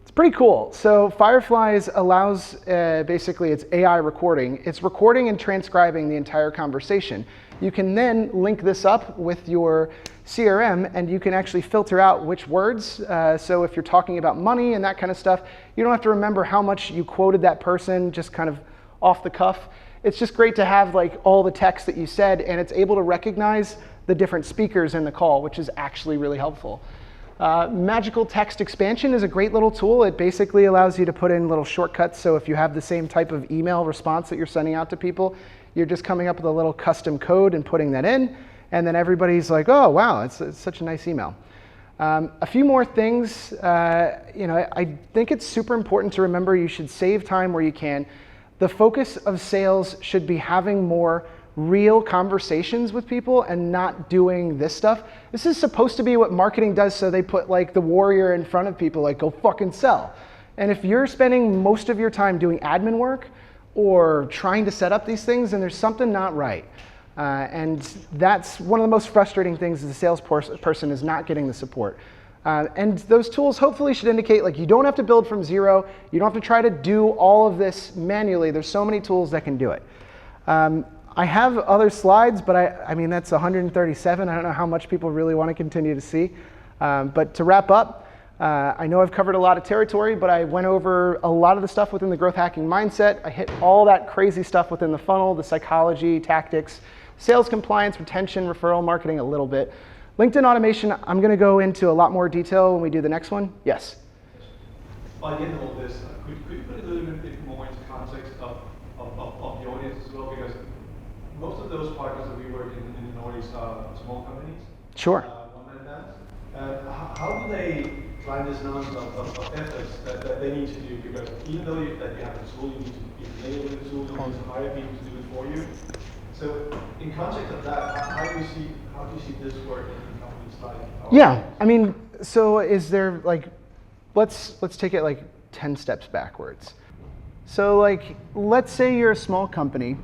It's pretty cool. So Fireflies allows, basically it's AI recording. It's recording and transcribing the entire conversation. You can then link this up with your CRM, and you can actually filter out which words. So if you're talking about money and that kind of stuff, you don't have to remember how much you quoted that person just kind of off the cuff. It's just great to have like all the text that you said, and it's able to recognize the different speakers in the call, which is actually really helpful. Magical text expansion is a great little tool. It basically allows you to put in little shortcuts. So if you have the same type of email response that you're sending out to people, you're just coming up with a little custom code and putting that in. And then everybody's like, oh, wow, it's such a nice email. A few more things. I think it's super important to remember you should save time where you can. The focus of sales should be having more real conversations with people and not doing this stuff. This is supposed to be what marketing does, so they put like the warrior in front of people, like go fucking sell. And if you're spending most of your time doing admin work or trying to set up these things, then there's something not right. And that's one of the most frustrating things as a salesperson is not getting the support. And those tools hopefully should indicate like you don't have to build from zero. You don't have to try to do all of this manually. There's so many tools that can do it. I have other slides, but I mean, that's 137. I don't know how much people really want to continue to see. But to wrap up, I know I've covered a lot of territory, but I went over a lot of the stuff within the growth hacking mindset. I hit all that crazy stuff within the funnel, the psychology, tactics, sales compliance, retention, referral marketing a little bit. LinkedIn automation, I'm going to go into a lot more detail when we do the next one. Yes? By the end of all this, could you put a little bit more into context of the audience as well? Because most of those partners that we work in the Nordics are small companies. Sure. One-man bands. How do they find this amount of efforts that they need to do? Because even though you have a tool, you need to be enabled with the tool, you need to hire people to do it for you. So in context of that, how do you see this work in companies like ours? Yeah, I mean, so is there like, let's take it like 10 steps backwards. So like, let's say you're a small company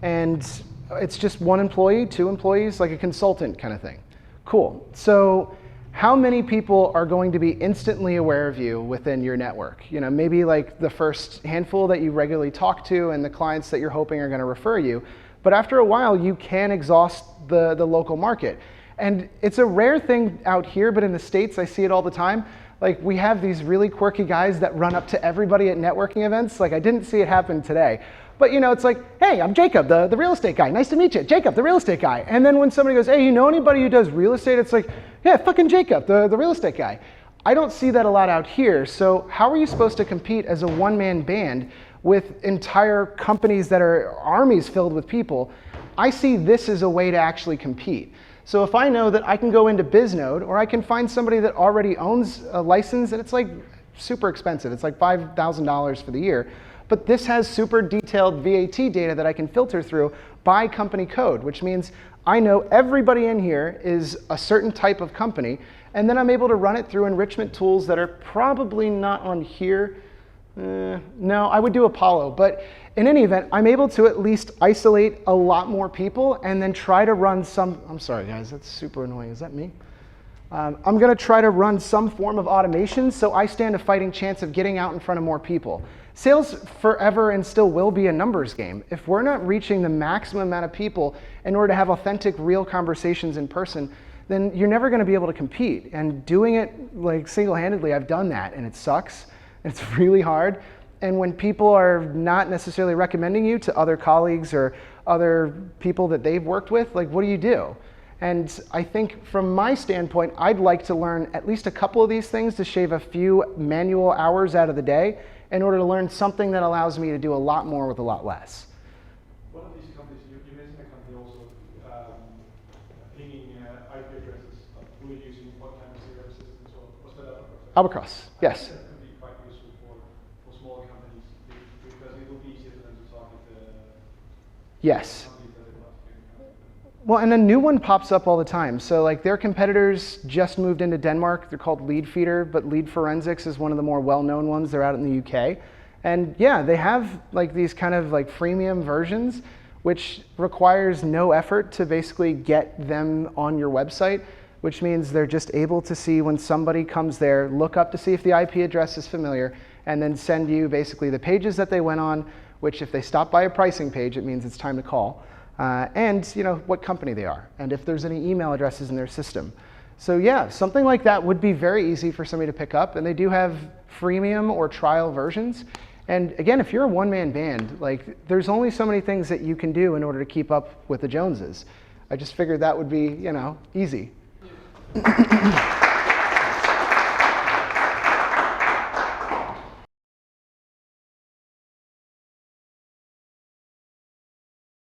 and it's just one employee, two employees, like a consultant kind of thing. Cool. So how many people are going to be instantly aware of you within your network? You know, maybe like the first handful that you regularly talk to and the clients that you're hoping are going to refer you. But after a while, you can exhaust the local market. And it's a rare thing out here, but in the States, I see it all the time. Like we have these really quirky guys that run up to everybody at networking events. Like I didn't see it happen today. But you know, it's like, hey, I'm Jacob, the real estate guy. Nice to meet you. Jacob, the real estate guy. And then when somebody goes, hey, you know anybody who does real estate? It's like, yeah, fucking Jacob, the real estate guy. I don't see that a lot out here. So how are you supposed to compete as a one-man band with entire companies that are armies filled with people? I see this as a way to actually compete. So if I know that I can go into Biznode or I can find somebody that already owns a license and it's like super expensive. It's like $5,000 for the year. But this has super detailed VAT data that I can filter through by company code, which means I know everybody in here is a certain type of company, and then I'm able to run it through enrichment tools that are probably not on here. No, I would do Apollo, but in any event, I'm able to at least isolate a lot more people and then try to run some, I'm sorry guys, that's super annoying, is that me? I'm gonna try to run some form of automation so I stand a fighting chance of getting out in front of more people. Sales forever and still will be a numbers game. If we're not reaching the maximum amount of people in order to have authentic, real conversations in person, then you're never gonna be able to compete. And doing it like single-handedly, I've done that and it sucks. It's really hard. And when people are not necessarily recommending you to other colleagues or other people that they've worked with, like what do you do? And I think from my standpoint, I'd like to learn at least a couple of these things to shave a few manual hours out of the day in order to learn something that allows me to do a lot more with a lot less. One of these companies, you mentioned a company also pinging IP addresses, who are using what kind of CRM systems, or was that Albatross, yes. That could be quite useful for smaller companies because it will be easier for them to target the yes. companies that they want to do. Well, and a new one pops up all the time. So like their competitors just moved into Denmark. They're called Lead Feeder, but Lead Forensics is one of the more well-known ones. They're out in the UK. And yeah, they have like these kind of like freemium versions, which requires no effort to basically get them on your website, which means they're just able to see when somebody comes there, look up to see if the IP address is familiar, and then send you basically the pages that they went on, which if they stop by a pricing page, it means it's time to call. and what company they are, and if there's any email addresses in their system. So yeah, something like that would be very easy for somebody to pick up, and they do have freemium or trial versions. And again, if you're a one-man band, there's only so many things that you can do in order to keep up with the Joneses. I just figured that would be, easy.